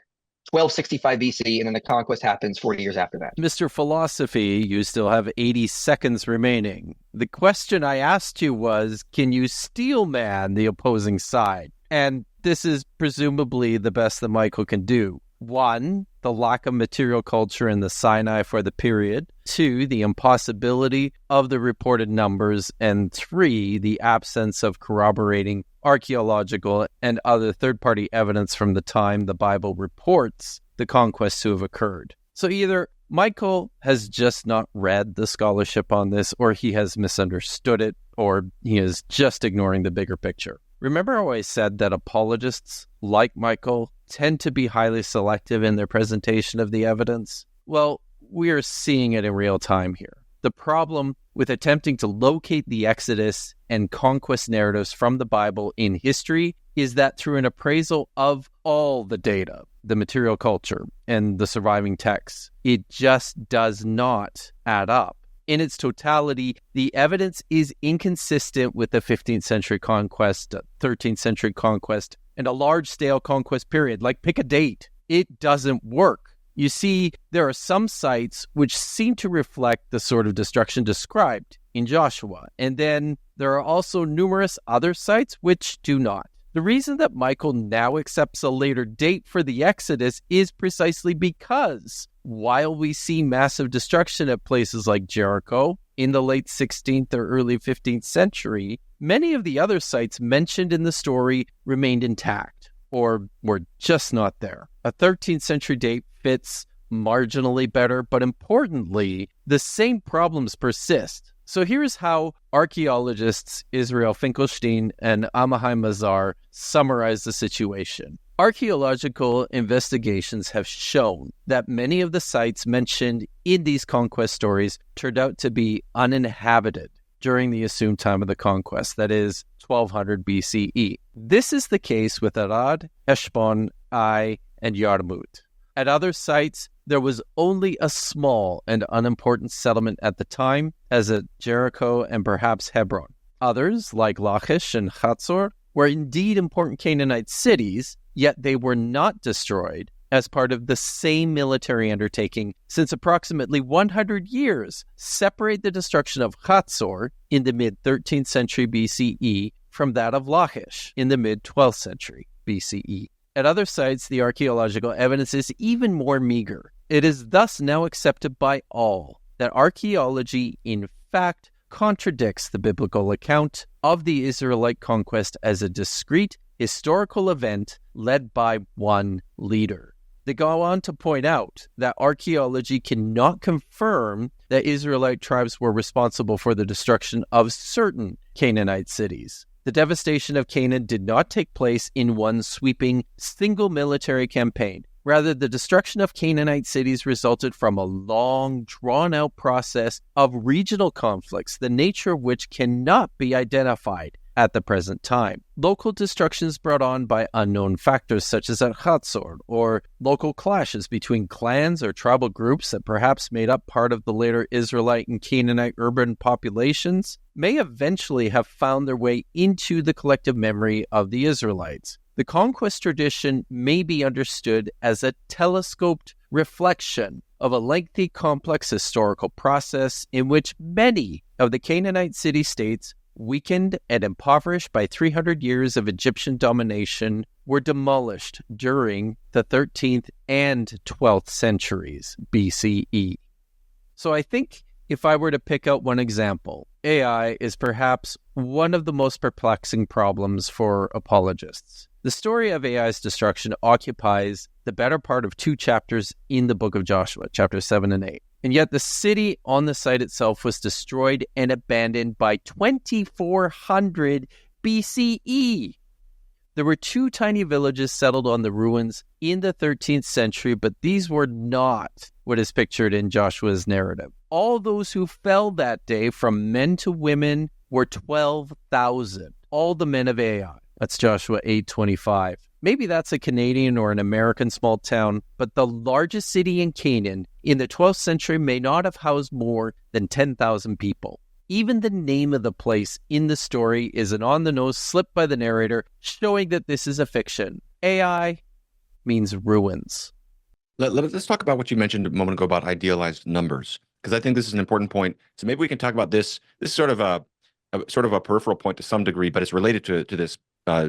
1265 BC, and then the conquest happens 40 years after that. Mr. Philosophy, you still have 80 seconds remaining. The question I asked you was, can you steel man the opposing side? And this is presumably the best that Michael can do. 1, the lack of material culture in the Sinai for the period. 2, the impossibility of the reported numbers. And 3, the absence of corroborating archaeological and other third-party evidence from the time the Bible reports the conquests to have occurred. So either Michael has just not read the scholarship on this, or he has misunderstood it, or he is just ignoring the bigger picture. Remember how I said that apologists, like Michael, tend to be highly selective in their presentation of the evidence? Well, we are seeing it in real time here. The problem with attempting to locate the Exodus and conquest narratives from the Bible in history is that through an appraisal of all the data, the material culture, and the surviving texts, it just does not add up. In its totality, the evidence is inconsistent with the 15th century conquest, 13th century conquest, and a large-scale conquest period. Like, pick a date. It doesn't work. You see, there are some sites which seem to reflect the sort of destruction described in Joshua, and then there are also numerous other sites which do not. The reason that Michael now accepts a later date for the Exodus is precisely because while we see massive destruction at places like Jericho in the late 16th or early 15th century, many of the other sites mentioned in the story remained intact or were just not there. A 13th century date fits marginally better, but importantly, the same problems persist. So here's how archaeologists Israel Finkelstein and Amahai Mazar summarize the situation. Archaeological investigations have shown that many of the sites mentioned in these conquest stories turned out to be uninhabited during the assumed time of the conquest, that is, 1200 BCE. This is the case with Arad, Heshbon, Ai, and Yarmut. At other sites, there was only a small and unimportant settlement at the time, as at Jericho and perhaps Hebron. Others, like Lachish and Hatzor, were indeed important Canaanite cities, yet they were not destroyed as part of the same military undertaking, since approximately 100 years separate the destruction of Hatzor in the mid-13th century BCE from that of Lachish in the mid-12th century BCE. At other sites, the archaeological evidence is even more meager. It is thus now accepted by all that archaeology, in fact, contradicts the biblical account of the Israelite conquest as a discrete historical event led by one leader. They go on to point out that archaeology cannot confirm that Israelite tribes were responsible for the destruction of certain Canaanite cities. The devastation of Canaan did not take place in one sweeping, single military campaign. Rather, the destruction of Canaanite cities resulted from a long, drawn-out process of regional conflicts, the nature of which cannot be identified at the present time. Local destructions brought on by unknown factors such as at Hatzor, or local clashes between clans or tribal groups that perhaps made up part of the later Israelite and Canaanite urban populations, may eventually have found their way into the collective memory of the Israelites. The conquest tradition may be understood as a telescoped reflection of a lengthy, complex historical process in which many of the Canaanite city-states, weakened and impoverished by 300 years of Egyptian domination, were demolished during the 13th and 12th centuries BCE. So I think if I were to pick out one example, AI is perhaps one of the most perplexing problems for apologists. The story of AI's destruction occupies the better part of 2 chapters in the book of Joshua, chapters 7 and 8. And yet the city on the site itself was destroyed and abandoned by 2400 BCE. There were 2 tiny villages settled on the ruins in the 13th century, but these were not what is pictured in Joshua's narrative. All those who fell that day, from men to women, were 12,000. All the men of Ai. That's Joshua 8:25. Maybe that's a Canadian or an American small town, but the largest city in Canaan in the 12th century may not have housed more than 10,000 people. Even the name of the place in the story is an on-the-nose slip by the narrator, showing that this is a fiction. Ai means ruins. Let's talk about what you mentioned a moment ago about idealized numbers, because I think this is an important point. So maybe we can talk about this. This is sort of a peripheral point to some degree, but it's related to this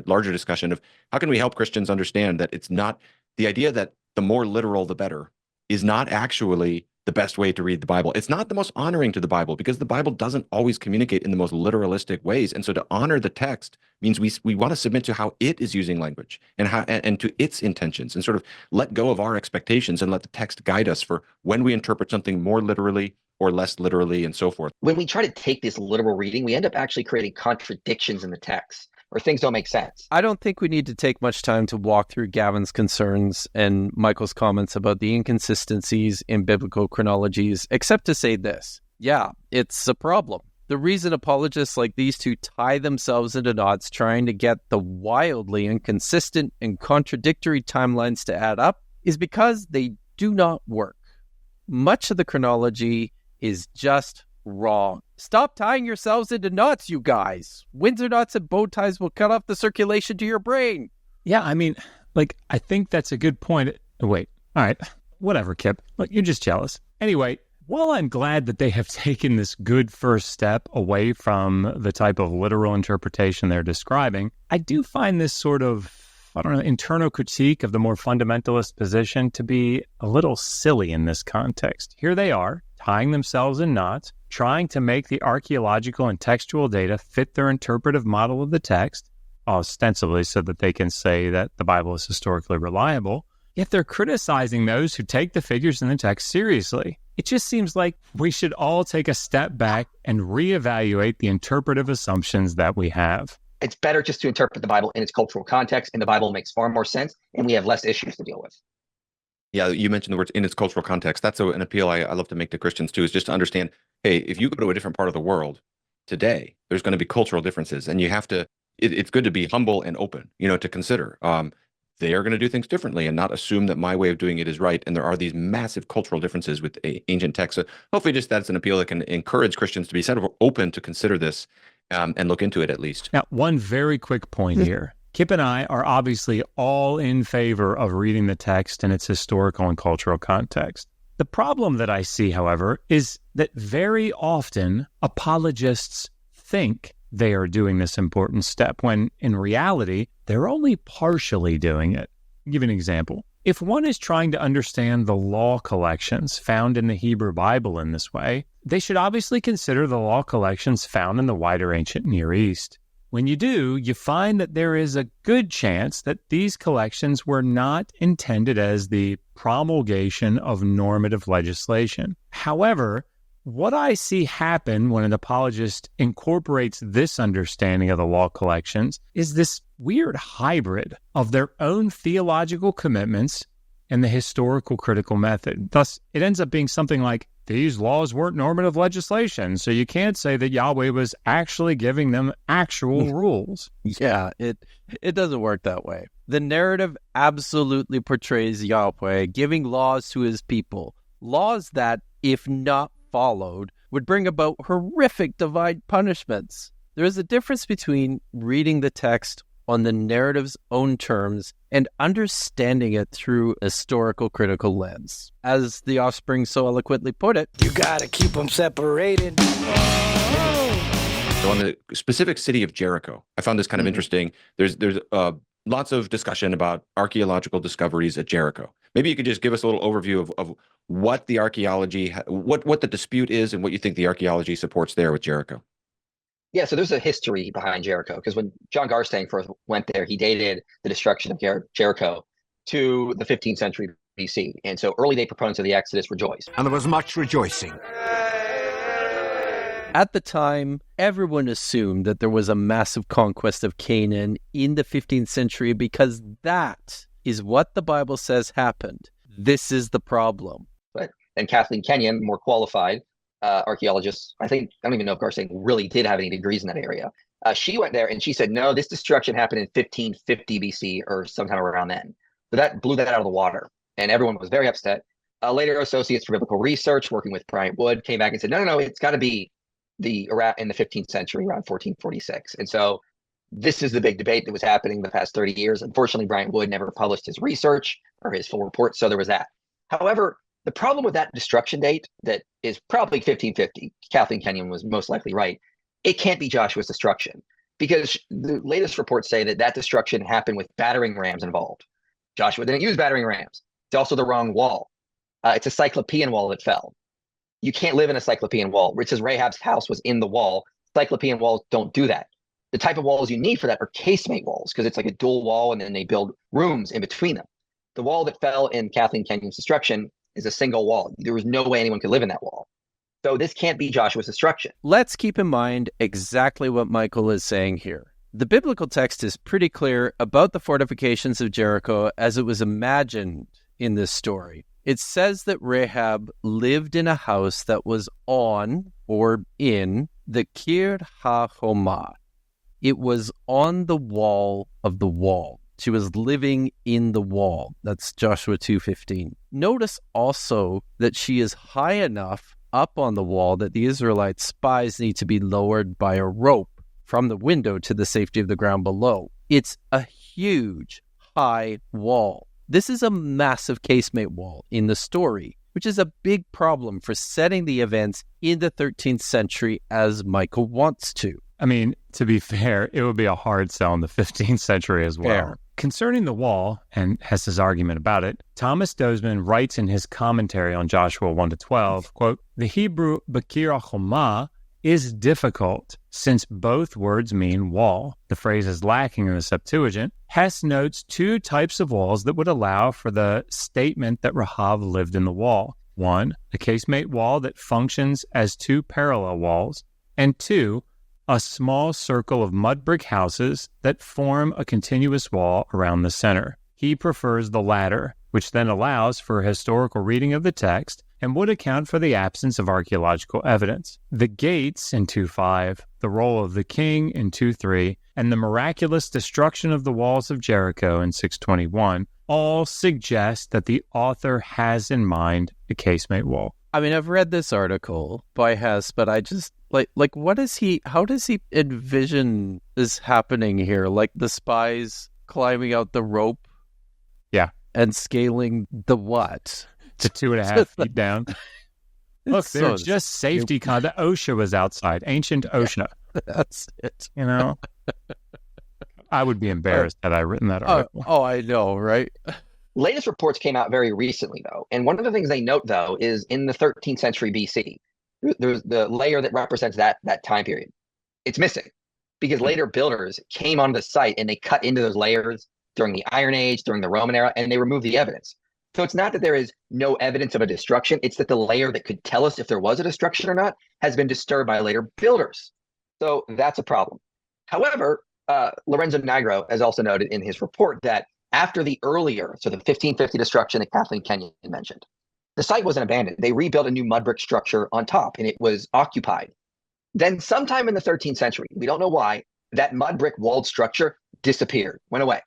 larger discussion of how can we help Christians understand that it's not the idea that the more literal, the better is not actually the best way to read the Bible. It's not the most honoring to the Bible because the Bible doesn't always communicate in the most literalistic ways. And so to honor the text means we want to submit to how it is using language and to its intentions, and sort of let go of our expectations and let the text guide us for when we interpret something more literally or less literally and so forth. When we try to take this literal reading, we end up actually creating contradictions in the text, or things don't make sense. I don't think we need to take much time to walk through Gavin's concerns and Michael's comments about the inconsistencies in biblical chronologies, except to say this. Yeah, it's a problem. The reason apologists like these two tie themselves into knots trying to get the wildly inconsistent and contradictory timelines to add up is because they do not work. Much of the chronology is just wrong. Stop tying yourselves into knots, you guys. Windsor knots and bow ties will cut off the circulation to your brain. Yeah, I mean, I think that's a good point. Wait, all right. whatever, Kipp. Look, you're just jealous. Anyway, while I'm glad that they have taken this good first step away from the type of literal interpretation they're describing, I do find this sort of, internal critique of the more fundamentalist position to be a little silly in this context. Here they are, tying themselves in knots, trying to make the archaeological and textual data fit their interpretive model of the text, ostensibly so that they can say that the Bible is historically reliable, yet they're criticizing those who take the figures in the text seriously. It just seems like we should all take a step back and reevaluate the interpretive assumptions that we have. It's better just to interpret the Bible in its cultural context, and the Bible makes far more sense, and we have less issues to deal with. Yeah, you mentioned the words in its cultural context. That's an appeal I love to make to Christians too, is just to understand, hey, if you go to a different part of the world today, there's going to be cultural differences, and you have to, it's good to be humble and open, to consider. They are going to do things differently and not assume that my way of doing it is right. And there are these massive cultural differences with ancient texts. So hopefully just that's an appeal that can encourage Christians to be sort of open to consider this and look into it at least. Now, one very quick point here. Kipp and I are obviously all in favor of reading the text in its historical and cultural context. The problem that I see, however, is that very often apologists think they are doing this important step when in reality, they're only partially doing it. I'll give you an example. If one is trying to understand the law collections found in the Hebrew Bible in this way, they should obviously consider the law collections found in the wider ancient Near East. When you do, you find that there is a good chance that these collections were not intended as the promulgation of normative legislation. However, what I see happen when an apologist incorporates this understanding of the law collections is this weird hybrid of their own theological commitments and the historical critical method. Thus, it ends up being something like, these laws weren't normative legislation, so you can't say that Yahweh was actually giving them actual rules. Yeah, it doesn't work that way. The narrative absolutely portrays Yahweh giving laws to his people, laws that, if not followed, would bring about horrific divine punishments. There is a difference between reading the text on the narrative's own terms and understanding it through a historical critical lens. As the Offspring so eloquently put it, you gotta keep them separated. So on the specific city of Jericho, I found this kind of interesting. There's lots of discussion about archaeological discoveries at Jericho. Maybe you could just give us a little overview of what the archaeology, what the dispute is and what you think the archaeology supports there with Jericho. Yeah, so there's a history behind Jericho, because when John Garstang first went there, he dated the destruction of Jericho to the 15th century BC. And so early day proponents of the Exodus rejoiced. And there was much rejoicing. At the time, everyone assumed that there was a massive conquest of Canaan in the 15th century because that is what the Bible says happened. This is the problem. And Kathleen Kenyon, more qualified archaeologist, I don't even know if Garstang really did have any degrees in that area. She went there and she said, no, this destruction happened in 1550 BC or sometime around then. So that blew that out of the water. And everyone was very upset. Later, Associates for Biblical Research, working with Bryant Wood, came back and said, no, it's got to be in the 15th century, around 1446. And so this is the big debate that was happening the past 30 years. Unfortunately, Bryant Wood never published his research or his full report, so there was that. However, the problem with that destruction date, that is probably 1550, Kathleen Kenyon was most likely right, it can't be Joshua's destruction, because the latest reports say that destruction happened with battering rams involved. Joshua didn't use battering rams. It's also the wrong wall. It's a Cyclopean wall that fell. You can't live in a Cyclopean wall. It says Rahab's house was in the wall. Cyclopean walls don't do that. The type of walls you need for that are casemate walls, because it's like a dual wall, and then they build rooms in between them. The wall that fell in Kathleen Kenyon's destruction is a single wall. There was no way anyone could live in that wall. So this can't be Joshua's destruction. Let's keep in mind exactly what Michael is saying here. The biblical text is pretty clear about the fortifications of Jericho as it was imagined in this story. It says that Rahab lived in a house that was on or in the Kir HaHomah. It was on the wall of the wall. She was living in the wall. That's Joshua 2:15. Notice also that she is high enough up on the wall that the Israelite spies need to be lowered by a rope from the window to the safety of the ground below. It's a huge, high wall. This is a massive casemate wall in the story, which is a big problem for setting the events in the 13th century as Michael wants to. I mean, to be fair, it would be a hard sell in the 15th century as well. Fair. Concerning the wall, and Hess's argument about it, Thomas Dozeman writes in his commentary on Joshua 1-12, quote, "The Hebrew Bakir Choma is difficult since both words mean wall. The phrase is lacking in the Septuagint. Hess notes two types of walls that would allow for the statement that Rahav lived in the wall. One, a casemate wall that functions as two parallel walls, and two, a small circle of mud brick houses that form a continuous wall around the center. He prefers the latter, which then allows for a historical reading of the text and would account for the absence of archaeological evidence. The gates in 2:5, the role of the king in 2:3, and the miraculous destruction of the walls of Jericho in 621 all suggest that the author has in mind a casemate wall." I mean, I've read this article by Hess, but I just, how does he envision this happening here? Like the spies climbing out the rope? Yeah. And scaling the what? To 2.5 feet down. Look, there's just safety. The OSHA was outside. Ancient OSHA. That's it. You know? I would be embarrassed had I written that article. Oh, I know, right? Latest reports came out very recently, though. And one of the things they note, though, is in the 13th century BC, there's the layer that represents that time period. It's missing because later builders came onto the site and they cut into those layers during the Iron Age, during the Roman era, and they removed the evidence. So it's not that there is no evidence of a destruction. It's that the layer that could tell us if there was a destruction or not has been disturbed by later builders. So that's a problem. However, Lorenzo Nigro has also noted in his report that after the earlier, so the 1550 destruction that Kathleen Kenyon mentioned, the site wasn't abandoned. They rebuilt a new mud brick structure on top, and it was occupied. Then sometime in the 13th century, we don't know why, that mud brick walled structure disappeared, went away.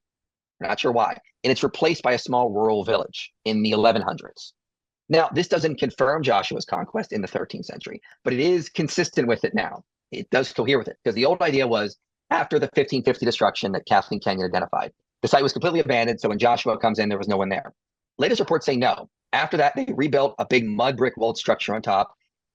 We're not sure why. And it's replaced by a small rural village in the 1100s. Now, this doesn't confirm Joshua's conquest in the 13th century, but it is consistent with it now. It does cohere with it, because the old idea was after the 1550 destruction that Kathleen Kenyon identified, the site was completely abandoned, so when Joshua comes in, there was no one there. Latest reports say no. After that, they rebuilt a big mud brick walled structure on top,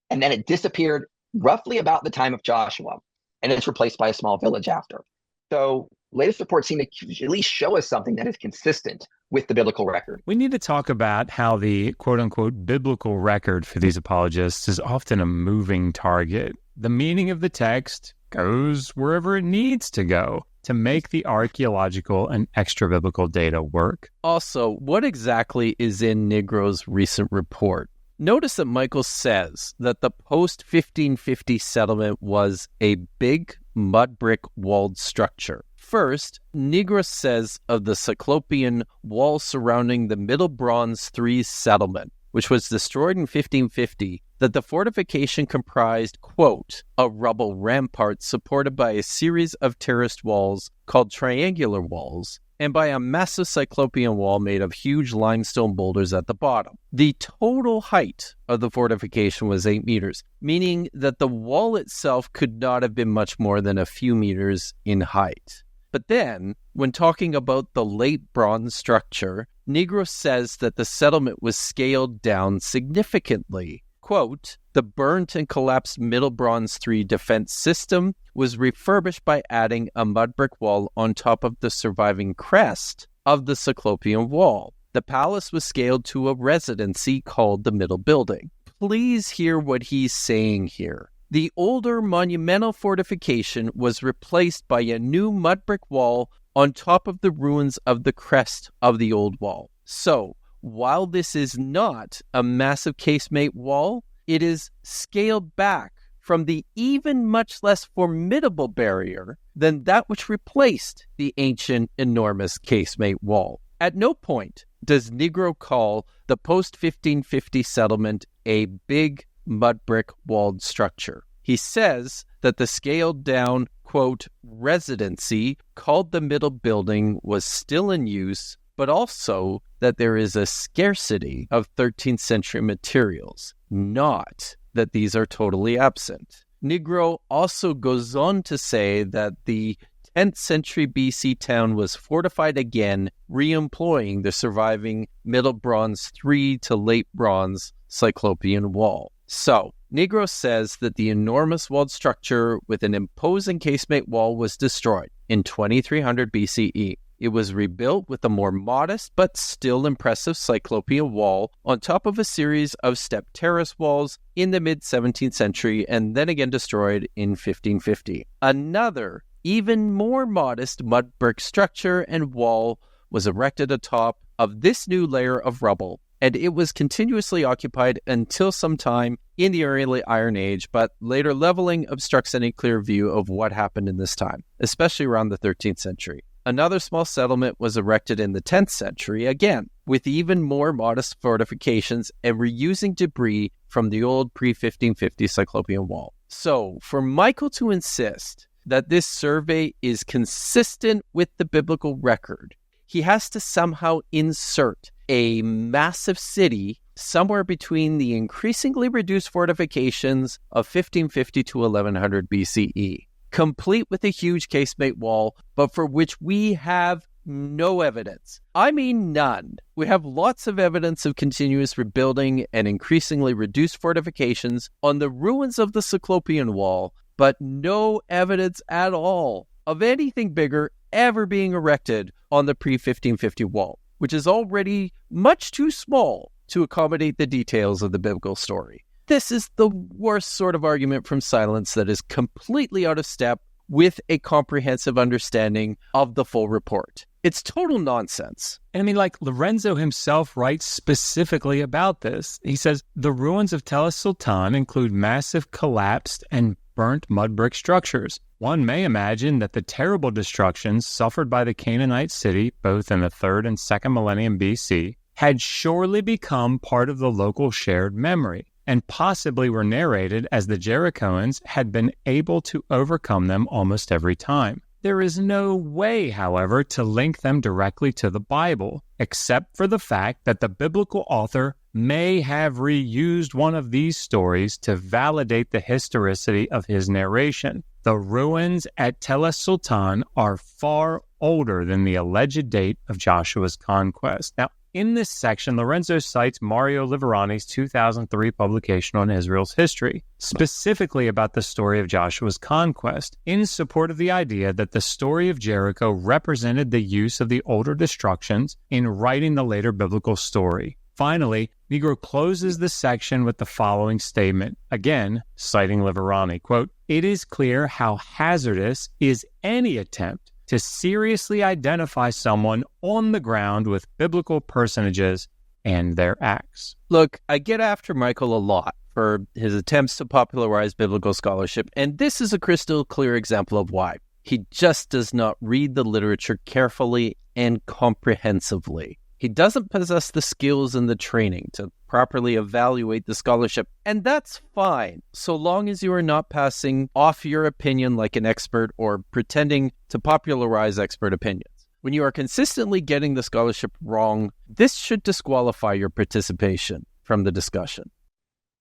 and then it disappeared roughly about the time of Joshua, and it's replaced by a small village after. So latest reports seem to at least show us something that is consistent with the biblical record. We need to talk about how the quote-unquote biblical record for these apologists is often a moving target. The meaning of the text goes wherever it needs to go to make the archaeological and extra-biblical data work. Also, what exactly is in Nigro's recent report? Notice that Michael says that the post-1550 settlement was a big mud brick walled structure. First, Nigro says of the Cyclopean wall surrounding the Middle Bronze III settlement, which was destroyed in 1550, that the fortification comprised, quote, a rubble rampart supported by a series of terraced walls called triangular walls, and by a massive Cyclopean wall made of huge limestone boulders at the bottom. The total height of the fortification was 8 meters, meaning that the wall itself could not have been much more than a few meters in height. But then, when talking about the late bronze structure, Nigro says that the settlement was scaled down significantly. Quote, the burnt and collapsed Middle Bronze III defense system was refurbished by adding a mud brick wall on top of the surviving crest of the Cyclopean wall. The palace was scaled to a residency called the Middle Building. Please hear what he's saying here. The older monumental fortification was replaced by a new mud brick wall on top of the ruins of the crest of the old wall. So, while this is not a massive casemate wall, it is scaled back from the even much less formidable barrier than that which replaced the ancient enormous casemate wall. At no point does Nigro call the post-1550 settlement a big mud brick walled structure. He says that the scaled down, quote, residency called the Middle Building was still in use, but also that there is a scarcity of 13th century materials, not that these are totally absent. Nigro also goes on to say that the 10th century BC town was fortified again, re-employing the surviving Middle Bronze 3 to Late Bronze Cyclopean wall. So, Negro says that the enormous walled structure with an imposing casemate wall was destroyed in 2300 BCE. It was rebuilt with a more modest but still impressive Cyclopean wall on top of a series of step terrace walls in the mid-17th century and then again destroyed in 1550. Another, even more modest mud brick structure and wall was erected atop of this new layer of rubble, and it was continuously occupied until sometime in the early Iron Age, but later leveling obstructs any clear view of what happened in this time, especially around the 13th century. Another small settlement was erected in the 10th century, again, with even more modest fortifications and reusing debris from the old pre-1550 Cyclopean wall. So, for Michael to insist that this survey is consistent with the biblical record, he has to somehow insert a massive city somewhere between the increasingly reduced fortifications of 1550 to 1100 BCE. Complete with a huge casemate wall, but for which we have no evidence. I mean none. We have lots of evidence of continuous rebuilding and increasingly reduced fortifications on the ruins of the Cyclopean wall, but no evidence at all of anything bigger ever being erected on the pre-1550 wall, which is already much too small to accommodate the details of the biblical story. This is the worst sort of argument from silence that is completely out of step with a comprehensive understanding of the full report. It's total nonsense. I mean, like Lorenzo himself writes specifically about this. He says, the ruins of Tel Sultan include massive collapsed and burnt mud brick structures. One may imagine that the terrible destructions suffered by the Canaanite city, both in the 3rd and 2nd millennium BC, had surely become part of the local shared memory, and possibly were narrated as the Jerichoans had been able to overcome them almost every time. There is no way, however, to link them directly to the Bible, except for the fact that the biblical author may have reused one of these stories to validate the historicity of his narration. The ruins at Tel Sultan are far older than the alleged date of Joshua's conquest. Now, in this section, Lorenzo cites Mario Liverani's 2003 publication on Israel's history, specifically about the story of Joshua's conquest, in support of the idea that the story of Jericho represented the use of the older destructions in writing the later biblical story. Finally, Negro closes the section with the following statement, again, citing Liverani, quote, "It is clear how hazardous is any attempt to seriously identify someone on the ground with biblical personages and their acts." Look, I get after Michael a lot for his attempts to popularize biblical scholarship, and this is a crystal clear example of why. He just does not read the literature carefully and comprehensively. He doesn't possess the skills and the training to properly evaluate the scholarship, and that's fine, so long as you are not passing off your opinion like an expert or pretending to popularize expert opinions. When you are consistently getting the scholarship wrong, this should disqualify your participation from the discussion.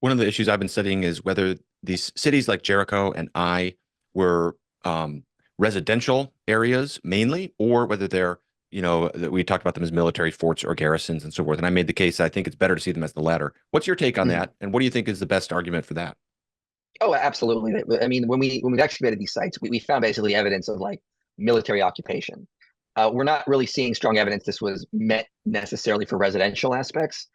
One of the issues I've been studying is whether these cities like Jericho and Ai were residential areas mainly, or whether they're, we talked about them as military forts or garrisons and so forth. And I made the case, I think it's better to see them as the latter. What's your take on that? And what do you think is the best argument for that? Oh, absolutely. I mean, when we excavated these sites, we found basically evidence of like military occupation. We're not really seeing strong evidence this was meant necessarily for residential aspects.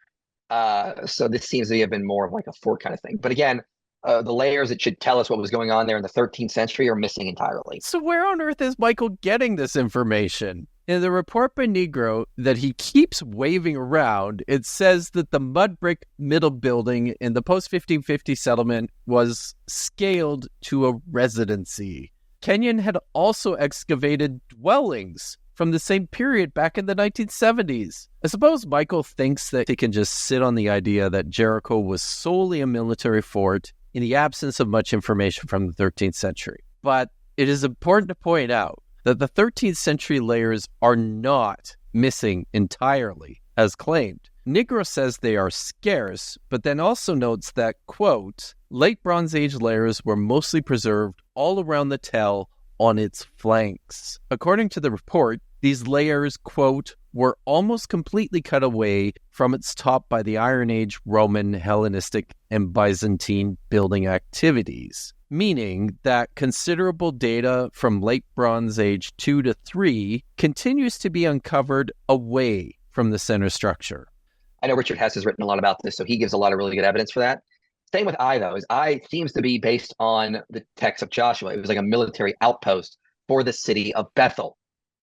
So this seems to have been more of like a fort kind of thing. But again, the layers that should tell us what was going on there in the 13th century are missing entirely. So where on earth is Michael getting this information? In the report by Negro that he keeps waving around, it says that the mud brick middle building in the post-1550 settlement was scaled to a residency. Kenyon had also excavated dwellings from the same period back in the 1970s. I suppose Michael thinks that he can just sit on the idea that Jericho was solely a military fort in the absence of much information from the 13th century. But it is important to point out that the 13th century layers are not missing entirely, as claimed. Negro says they are scarce, but then also notes that, quote, late Bronze Age layers were mostly preserved all around the Tell, on its flanks. According to the report, these layers, quote, were almost completely cut away from its top by the Iron Age Roman, Hellenistic, and Byzantine building activities, meaning that considerable data from late Bronze Age 2 to 3 continues to be uncovered away from the center structure. I know Richard Hess has written a lot about this, so he gives a lot of really good evidence for that. Same with Ai, though, is Ai seems to be based on the text of Joshua. It was like a military outpost for the city of Bethel.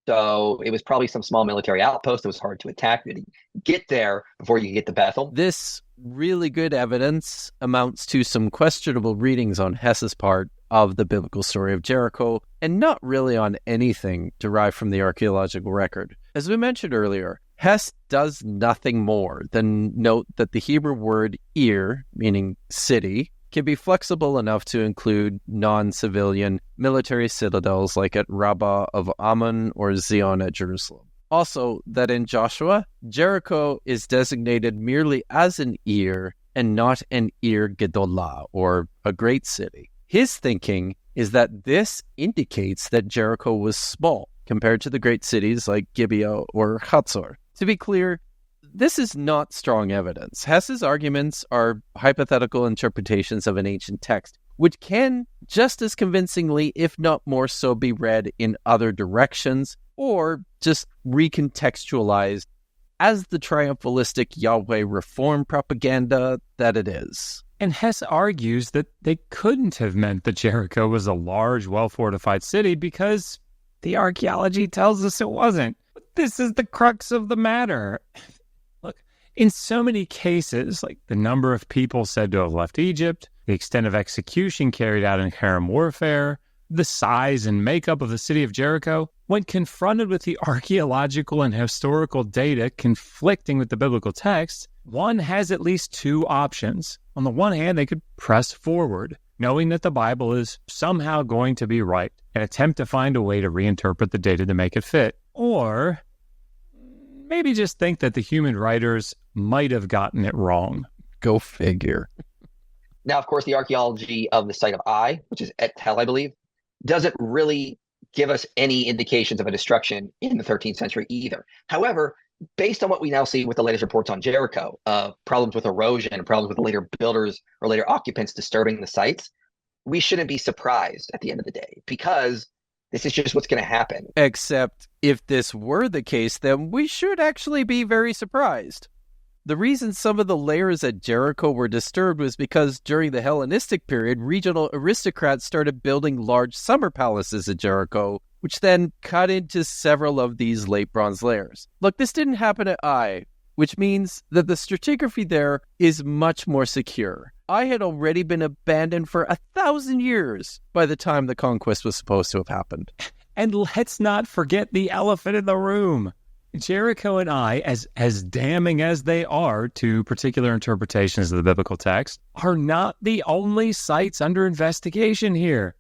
So it was probably some small military outpost that was hard to attack. You had to get there before you could get to Bethel. This really good evidence amounts to some questionable readings on Hess's part of the biblical story of Jericho, and not really on anything derived from the archaeological record. As we mentioned earlier, Hess does nothing more than note that the Hebrew word Ir, meaning city, can be flexible enough to include non-civilian military citadels like at Rabbah of Ammon or Zion at Jerusalem. Also, that in Joshua, Jericho is designated merely as an Ir and not an Ir Gedolah, or a great city. His thinking is that this indicates that Jericho was small compared to the great cities like Gibeah or Hatzor. To be clear, this is not strong evidence. Hess's arguments are hypothetical interpretations of an ancient text, which can just as convincingly, if not more so, be read in other directions, or just recontextualized as the triumphalistic Yahweh reform propaganda that it is. And Hess argues that they couldn't have meant that Jericho was a large, well-fortified city because the archaeology tells us it wasn't. But this is the crux of the matter. Look, in so many cases, like the number of people said to have left Egypt, the extent of execution carried out in harem warfare, the size and makeup of the city of Jericho, when confronted with the archaeological and historical data conflicting with the biblical text, one has at least two options. On the one hand, they could press forward, knowing that the Bible is somehow going to be right, and attempt to find a way to reinterpret the data to make it fit. Or maybe just think that the human writers might have gotten it wrong. Go figure. Now, of course, the archaeology of the site of Ai, which is Et Tel, I believe, doesn't really give us any indications of a destruction in the 13th century either. However, based on what we now see with the latest reports on Jericho, problems with erosion and problems with later builders or later occupants disturbing the sites, we shouldn't be surprised at the end of the day, because this is just what's going to happen. Except if this were the case, then we should actually be very surprised. The reason some of the layers at Jericho were disturbed was because during the Hellenistic period, regional aristocrats started building large summer palaces at Jericho, which then cut into several of these late bronze layers. Look, this didn't happen at Ai, which means that the stratigraphy there is much more secure. Ai had already been abandoned for 1,000 years by the time the conquest was supposed to have happened. And let's not forget the elephant in the room. Jericho and Ai, as damning as they are to particular interpretations of the biblical text, are not the only sites under investigation here.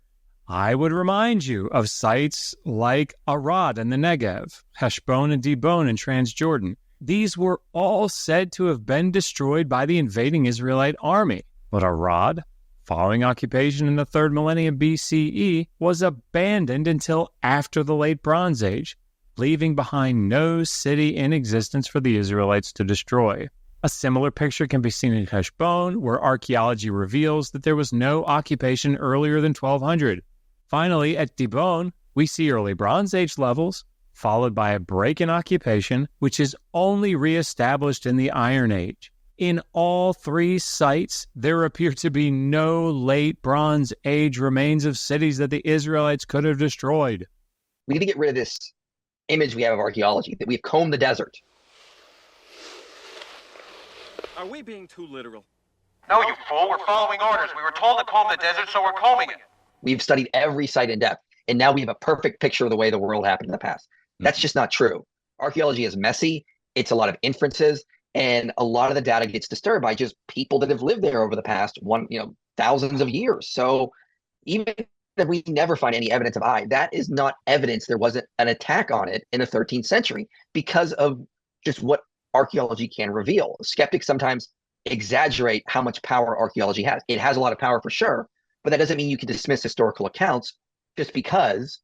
I would remind you of sites like Arad in the Negev, Heshbon and Dibon in Transjordan. These were all said to have been destroyed by the invading Israelite army. But Arad, following occupation in the 3rd millennium BCE, was abandoned until after the Late Bronze Age, leaving behind no city in existence for the Israelites to destroy. A similar picture can be seen in Heshbon, where archaeology reveals that there was no occupation earlier than 1200. Finally, at Dibon, we see early Bronze Age levels, followed by a break in occupation, which is only reestablished in the Iron Age. In all three sites, there appear to be no late Bronze Age remains of cities that the Israelites could have destroyed. We need to get rid of this image we have of archaeology, that we've combed the desert. Are we being too literal? No, you fool. We're following orders. We were told to comb the desert, so we're combing it. We've studied every site in depth, and now we have a perfect picture of the way the world happened in the past. That's just not true. Archaeology is messy. It's a lot of inferences, and a lot of the data gets disturbed by just people that have lived there over the past thousands of years. So even if we never find any evidence of Ai, that is not evidence there wasn't an attack on it in the 13th century because of just what archaeology can reveal. Skeptics sometimes exaggerate how much power archaeology has. It has a lot of power for sure, but that doesn't mean you can dismiss historical accounts just because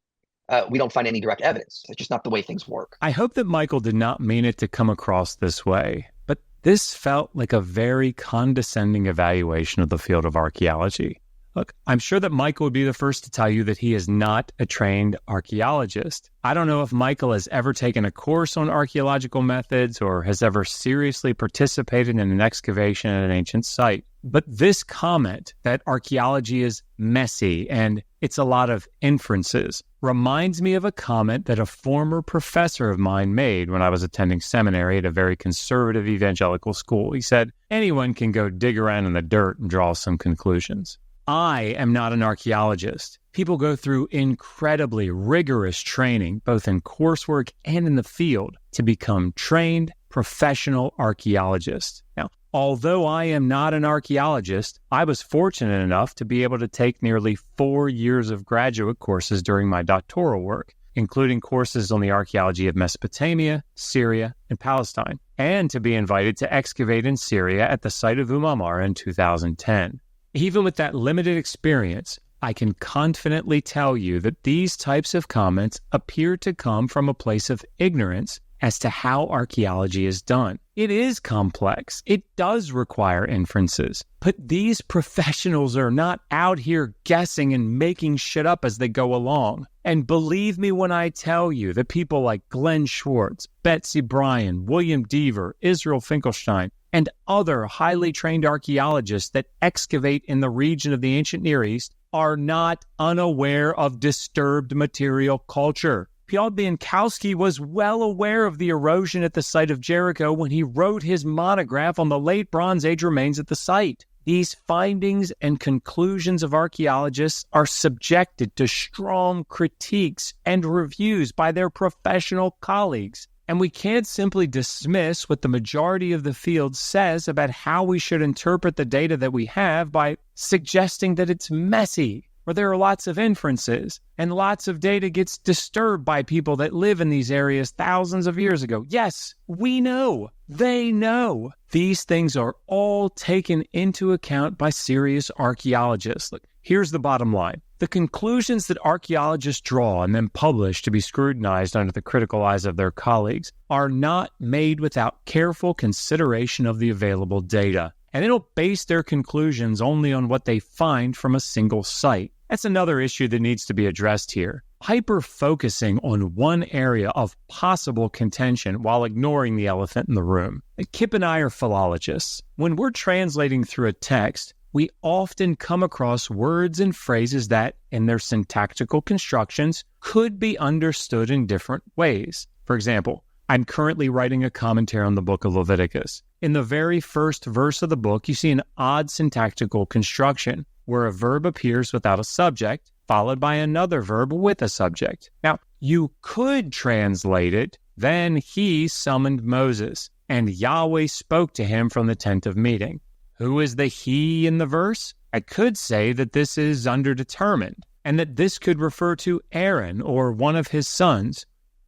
we don't find any direct evidence. It's just not the way things work. I hope that Michael did not mean it to come across this way, but this felt like a very condescending evaluation of the field of archaeology. Look, I'm sure that Michael would be the first to tell you that he is not a trained archaeologist. I don't know if Michael has ever taken a course on archaeological methods or has ever seriously participated in an excavation at an ancient site. But this comment that archaeology is messy and it's a lot of inferences reminds me of a comment that a former professor of mine made when I was attending seminary at a very conservative evangelical school. He said, anyone can go dig around in the dirt and draw some conclusions. I am not an archaeologist. People go through incredibly rigorous training, both in coursework and in the field, to become trained professional archaeologists. Now, although I am not an archaeologist, I was fortunate enough to be able to take nearly 4 years of graduate courses during my doctoral work, including courses on the archaeology of Mesopotamia, Syria, and Palestine, and to be invited to excavate in Syria at the site of Amara in 2010. Even with that limited experience, I can confidently tell you that these types of comments appear to come from a place of ignorance as to how archaeology is done. It is complex. It does require inferences. But these professionals are not out here guessing and making shit up as they go along. And believe me when I tell you that people like Glenn Schwartz, Betsy Bryan, William Deaver, Israel Finkelstein, and other highly trained archaeologists that excavate in the region of the ancient Near East are not unaware of disturbed material culture. Piotr Bienkowski was well aware of the erosion at the site of Jericho when he wrote his monograph on the late Bronze Age remains at the site. These findings and conclusions of archaeologists are subjected to strong critiques and reviews by their professional colleagues. And we can't simply dismiss what the majority of the field says about how we should interpret the data that we have by suggesting that it's messy, or there are lots of inferences, and lots of data gets disturbed by people that live in these areas thousands of years ago. Yes, we know. They know. These things are all taken into account by serious archaeologists. Look, here's the bottom line. The conclusions that archaeologists draw and then publish to be scrutinized under the critical eyes of their colleagues are not made without careful consideration of the available data. And they don't base their conclusions only on what they find from a single site. That's another issue that needs to be addressed here. Hyper-focusing on one area of possible contention while ignoring the elephant in the room. Kipp and I are philologists. When we're translating through a text, we often come across words and phrases that, in their syntactical constructions, could be understood in different ways. For example, I'm currently writing a commentary on the book of Leviticus. In the very first verse of the book, you see an odd syntactical construction where a verb appears without a subject, followed by another verb with a subject. Now, you could translate it, then he summoned Moses, and Yahweh spoke to him from the tent of meeting. Who is the he in the verse? I could say that this is underdetermined, and that this could refer to Aaron or one of his sons,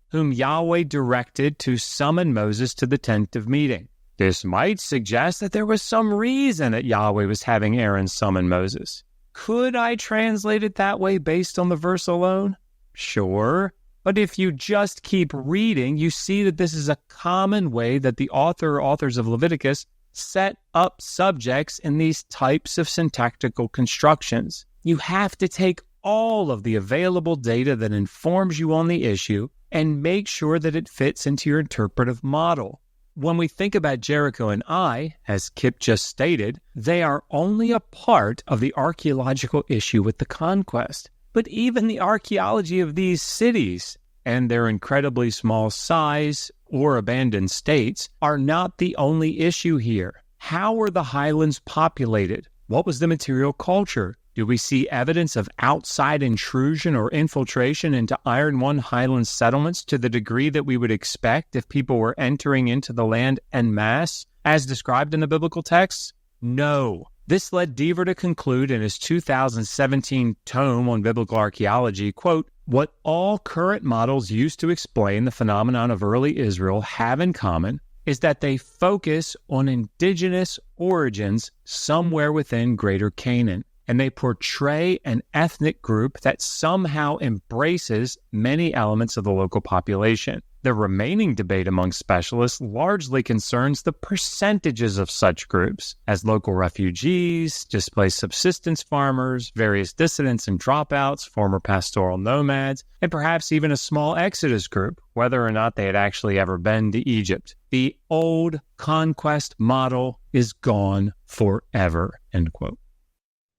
whom Yahweh directed to summon Moses to the tent of meeting. This might suggest that there was some reason that Yahweh was having Aaron summon Moses. Could I translate it that way based on the verse alone? Sure. But if you just keep reading, you see that this is a common way that the author or authors of Leviticus set up subjects in these types of syntactical constructions. You have to take all of the available data that informs you on the issue and make sure that it fits into your interpretive model. When we think about Jericho and Ai, as Kipp just stated, they are only a part of the archaeological issue with the conquest. But even the archaeology of these cities and their incredibly small size or abandoned states are not the only issue here. How were the highlands populated? What was the material culture? Do we see evidence of outside intrusion or infiltration into Iron One highland settlements to the degree that we would expect if people were entering into the land en masse, as described in the biblical texts? No. This led Deaver to conclude in his 2017 tome on biblical archaeology, quote, what all current models used to explain the phenomenon of early Israel have in common is that they focus on indigenous origins somewhere within Greater Canaan, and they portray an ethnic group that somehow embraces many elements of the local population. The remaining debate among specialists largely concerns the percentages of such groups, as local refugees, displaced subsistence farmers, various dissidents and dropouts, former pastoral nomads, and perhaps even a small Exodus group, whether or not they had actually ever been to Egypt. The old conquest model is gone forever, end quote.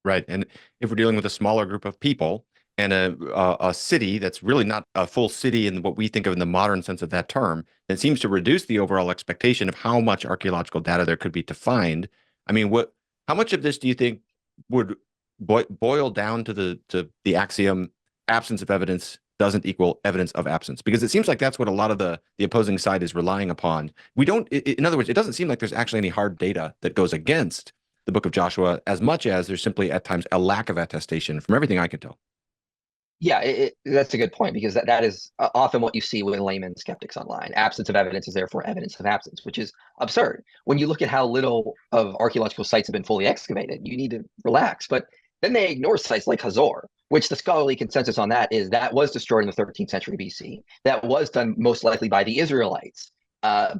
Right. And if we're dealing with a smaller group of people, and a city that's really not a full city in what we think of in the modern sense of that term, it seems to reduce the overall expectation of how much archaeological data there could be to find. I mean, how much of this do you think would boil down to the axiom absence of evidence doesn't equal evidence of absence? Because it seems like that's what a lot of the opposing side is relying upon. In other words, it doesn't seem like there's actually any hard data that goes against the book of Joshua as much as there's simply at times a lack of attestation from everything I can tell. Yeah, that's a good point, because that is often what you see with layman skeptics online. Absence of evidence is therefore evidence of absence, which is absurd. When you look at how little of archaeological sites have been fully excavated, you need to relax. But then they ignore sites like Hazor, which the scholarly consensus on that is that was destroyed in the 13th century BC. That was done most likely by the Israelites,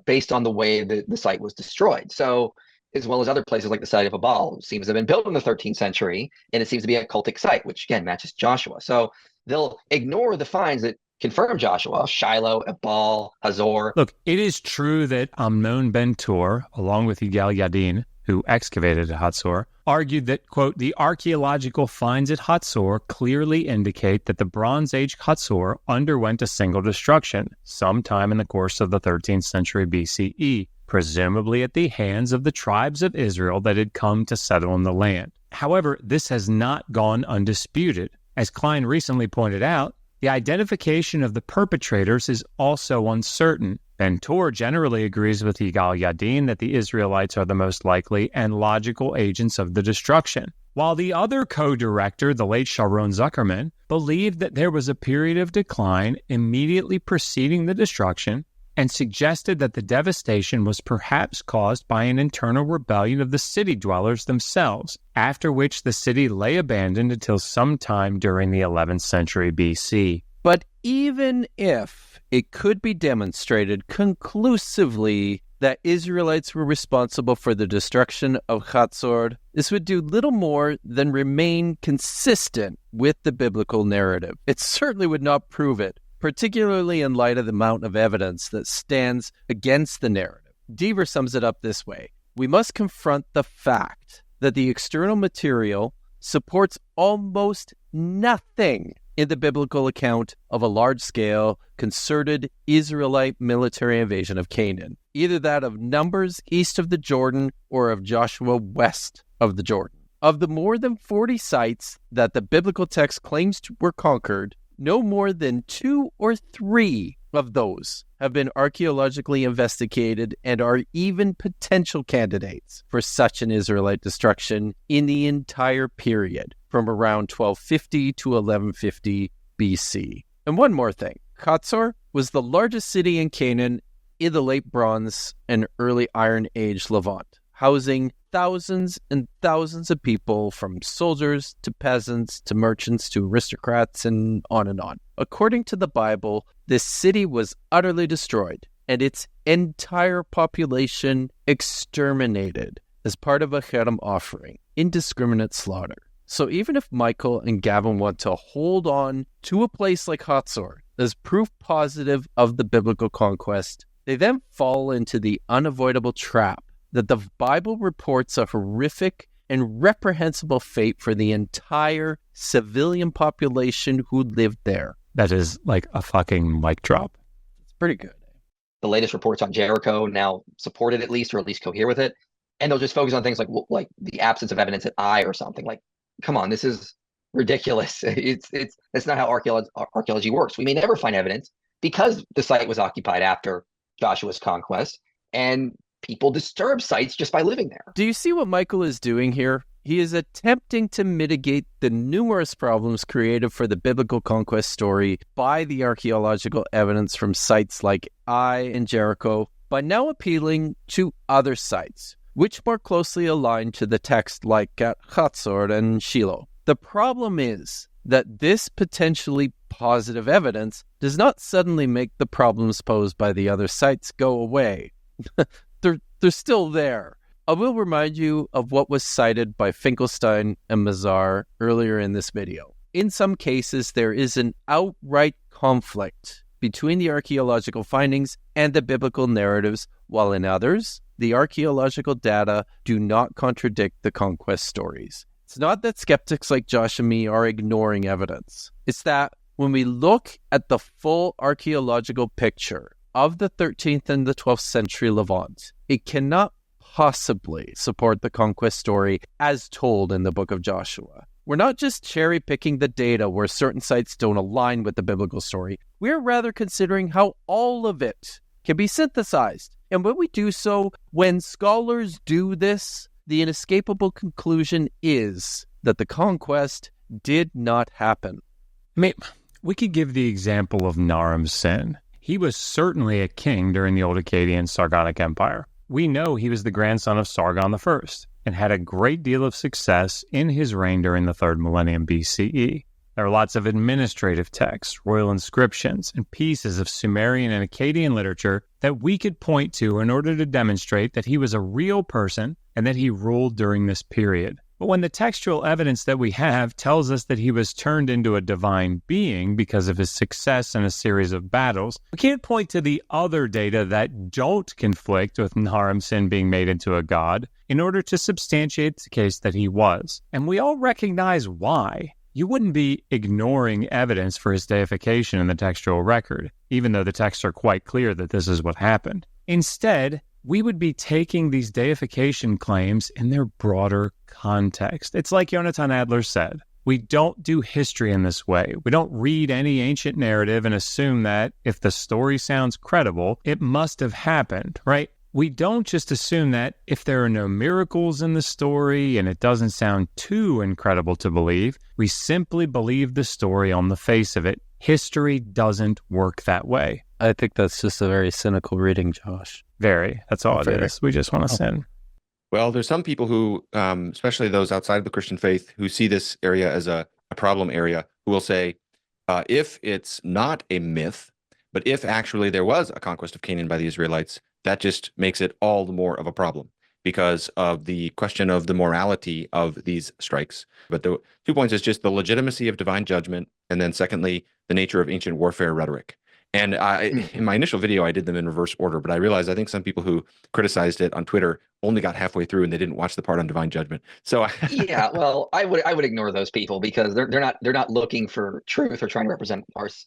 based on the way the site was destroyed. So, as well as other places like the site of Abal, seems to have been built in the 13th century, and it seems to be a cultic site, which again matches Joshua. So they'll ignore the finds that confirm Joshua: Shiloh, Abal, Hazor. Look, it is true that Amnon ben Tur, along with Yigal Yadin, who excavated at Hatzor, argued that, quote, the archaeological finds at Hatzor clearly indicate that the Bronze Age Hatzor underwent a single destruction sometime in the course of the 13th century BCE, presumably at the hands of the tribes of Israel that had come to settle in the land. However, this has not gone undisputed. As Klein recently pointed out, the identification of the perpetrators is also uncertain. Ben-Tur generally agrees with Yigal Yadin that the Israelites are the most likely and logical agents of the destruction, while the other co-director, the late Sharon Zuckerman, believed that there was a period of decline immediately preceding the destruction and suggested that the devastation was perhaps caused by an internal rebellion of the city dwellers themselves, after which the city lay abandoned until sometime during the 11th century BC. But even if it could be demonstrated conclusively that Israelites were responsible for the destruction of Hatzor, this would do little more than remain consistent with the biblical narrative. It certainly would not prove it, particularly in light of the amount of evidence that stands against the narrative. Deaver sums it up this way: we must confront the fact that the external material supports almost nothing in the biblical account of a large-scale, concerted Israelite military invasion of Canaan, either that of Numbers east of the Jordan or of Joshua west of the Jordan. Of the more than 40 sites that the biblical text claims were conquered, no more than 2 or 3 of those have been archaeologically investigated and are even potential candidates for such an Israelite destruction in the entire period, from around 1250 to 1150 BC. And one more thing. Hatzor was the largest city in Canaan in the late Bronze and early Iron Age Levant, housing thousands and thousands of people, from soldiers to peasants to merchants to aristocrats and on and on. According to the Bible, this city was utterly destroyed and its entire population exterminated as part of a cherem offering, indiscriminate slaughter. So even if Michael and Gavin want to hold on to a place like Hatzor as proof positive of the biblical conquest, they then fall into the unavoidable trap that the Bible reports a horrific and reprehensible fate for the entire civilian population who lived there. That is like a fucking mic drop. It's pretty good. The latest reports on Jericho now support it, at least, or at least cohere with it. And they'll just focus on things like the absence of evidence at Ai or something. Like, come on, this is ridiculous. That's not how archaeology works. We may never find evidence because the site was occupied after Joshua's conquest, and people disturb sites just by living there. Do you see what Michael is doing here? He is attempting to mitigate the numerous problems created for the biblical conquest story by the archaeological evidence from sites like Ai and Jericho by now appealing to other sites which more closely align to the text like at Hatzor and Shiloh. The problem is that this potentially positive evidence does not suddenly make the problems posed by the other sites go away. They're still there. I will remind you of what was cited by Finkelstein and Mazar earlier in this video. In some cases, there is an outright conflict between the archaeological findings and the biblical narratives, while in others, the archaeological data do not contradict the conquest stories. It's not that skeptics like Josh and me are ignoring evidence. It's that when we look at the full archaeological picture of the 13th and the 12th century Levant, it cannot possibly support the conquest story as told in the book of Joshua. We're not just cherry-picking the data where certain sites don't align with the biblical story. We're rather considering how all of it can be synthesized. And when we do so, when scholars do this, the inescapable conclusion is that the conquest did not happen. I mean, we could give the example of Naram Sin. He was certainly a king during the Old Akkadian Sargonic Empire. We know he was the grandson of Sargon I and had a great deal of success in his reign during the 3rd millennium BCE. There are lots of administrative texts, royal inscriptions, and pieces of Sumerian and Akkadian literature that we could point to in order to demonstrate that he was a real person and that he ruled during this period. But when the textual evidence that we have tells us that he was turned into a divine being because of his success in a series of battles, we can't point to the other data that don't conflict with Naram Sin being made into a god in order to substantiate the case that he was. And we all recognize why. You wouldn't be ignoring evidence for his deification in the textual record, even though the texts are quite clear that this is what happened. Instead, we would be taking these deification claims in their broader context. It's like Jonathan Adler said, we don't do history in this way. We don't read any ancient narrative and assume that if the story sounds credible, it must have happened, right? We don't just assume that if there are no miracles in the story and it doesn't sound too incredible to believe, we simply believe the story on the face of it. History doesn't work that way. I think that's just a very cynical reading, Josh. Very. That's all it is. We just want to sin. Well, there's some people who, especially those outside of the Christian faith, who see this area as a problem area, who will say, if it's not a myth, but if actually there was a conquest of Canaan by the Israelites, that just makes it all the more of a problem because of the question of the morality of these strikes. But the 2 points is just the legitimacy of divine judgment, and then secondly, the nature of ancient warfare rhetoric. And in my initial video, I did them in reverse order, but I realized I think some people who criticized it on Twitter only got halfway through and they didn't watch the part on divine judgment. So yeah, well, I would ignore those people because they're not looking for truth or trying to represent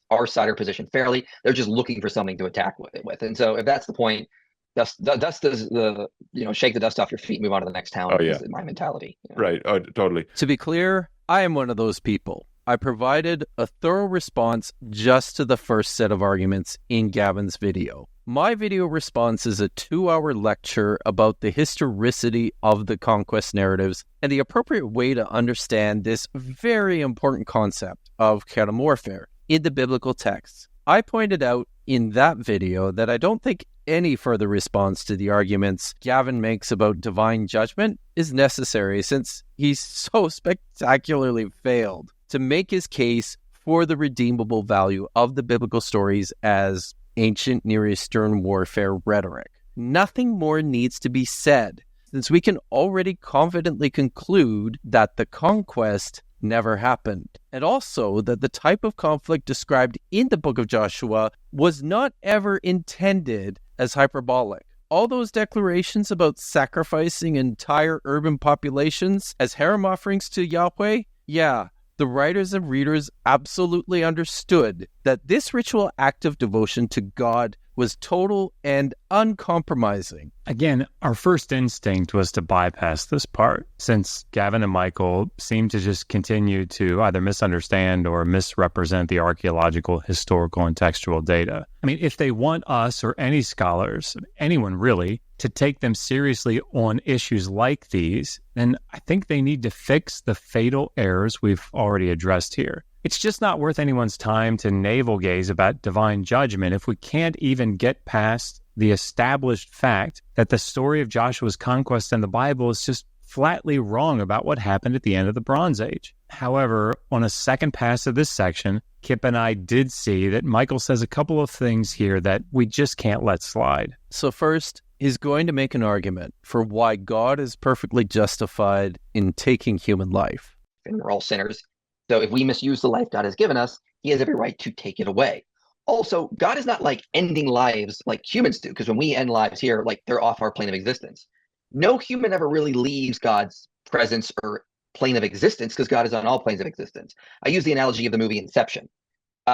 our side or position fairly. They're just looking for something to attack with. And so if that's the point, dust is the shake the dust off your feet, move on to the next town. Oh yeah, is my mentality. Right. Oh, totally. To be clear, I am one of those people. I provided a thorough response just to the first set of arguments in Gavin's video. My video response is a 2-hour lecture about the historicity of the conquest narratives and the appropriate way to understand this very important concept of kingdom warfare in the biblical texts. I pointed out in that video that I don't think any further response to the arguments Gavin makes about divine judgment is necessary since he's so spectacularly failed to make his case for the redeemable value of the biblical stories as ancient Near Eastern warfare rhetoric. Nothing more needs to be said, since we can already confidently conclude that the conquest never happened, and also that the type of conflict described in the book of Joshua was not ever intended as hyperbolic. All those declarations about sacrificing entire urban populations as harem offerings to Yahweh, yeah, the writers and readers absolutely understood that this ritual act of devotion to God was total and uncompromising. Again, our first instinct was to bypass this part, since Gavin and Michael seem to just continue to either misunderstand or misrepresent the archaeological, historical, and textual data. I mean, if they want us or any scholars, anyone really, to take them seriously on issues like these, then I think they need to fix the fatal errors we've already addressed here. It's just not worth anyone's time to navel gaze about divine judgment if we can't even get past the established fact that the story of Joshua's conquest in the Bible is just flatly wrong about what happened at the end of the Bronze Age. However, on a second pass of this section, Kipp and I did see that Michael says a couple of things here that we just can't let slide. So first, he's going to make an argument for why God is perfectly justified in taking human life. And we're all sinners. So if we misuse the life God has given us, he has every right to take it away. Also, God is not like ending lives like humans do, because when we end lives here, like they're off our plane of existence. No human ever really leaves God's presence or plane of existence because God is on all planes of existence. I use the analogy of the movie Inception.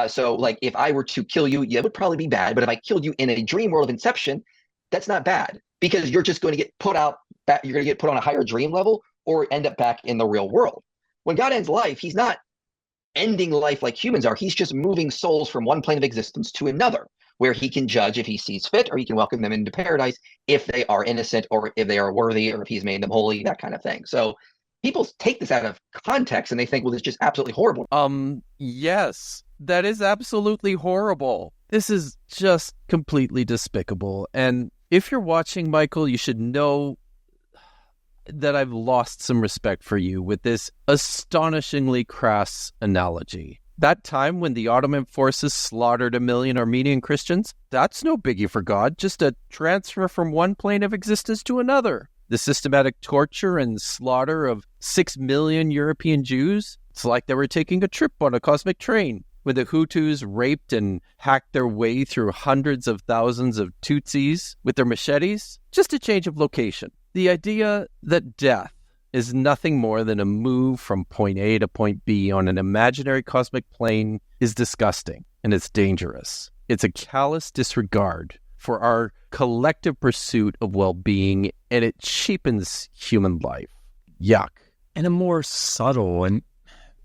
So like if I were to kill you, yeah, it would probably be bad. But if I killed you in a dream world of Inception, that's not bad because you're just going to get put out, you're going to get put on a higher dream level or end up back in the real world. When God ends life, he's not ending life like humans are. He's just moving souls from one plane of existence to another, where he can judge if he sees fit, or he can welcome them into paradise if they are innocent, or if they are worthy, or if he's made them holy, that kind of thing. So people take this out of context and they think, well, it's just absolutely horrible. Yes, that is absolutely horrible. This is just completely despicable. And if you're watching, Michael, you should know that I've lost some respect for you with this astonishingly crass analogy. That time when the Ottoman forces slaughtered 1 million Armenian Christians, that's no biggie for God, just a transfer from one plane of existence to another. The systematic torture and slaughter of 6 million European Jews, it's like they were taking a trip on a cosmic train, when the Hutus raped and hacked their way through hundreds of thousands of Tutsis with their machetes. Just a change of location. The idea that death is nothing more than a move from point A to point B on an imaginary cosmic plane is disgusting, and it's dangerous. It's a callous disregard for our collective pursuit of well-being, and it cheapens human life. Yuck. And a more subtle and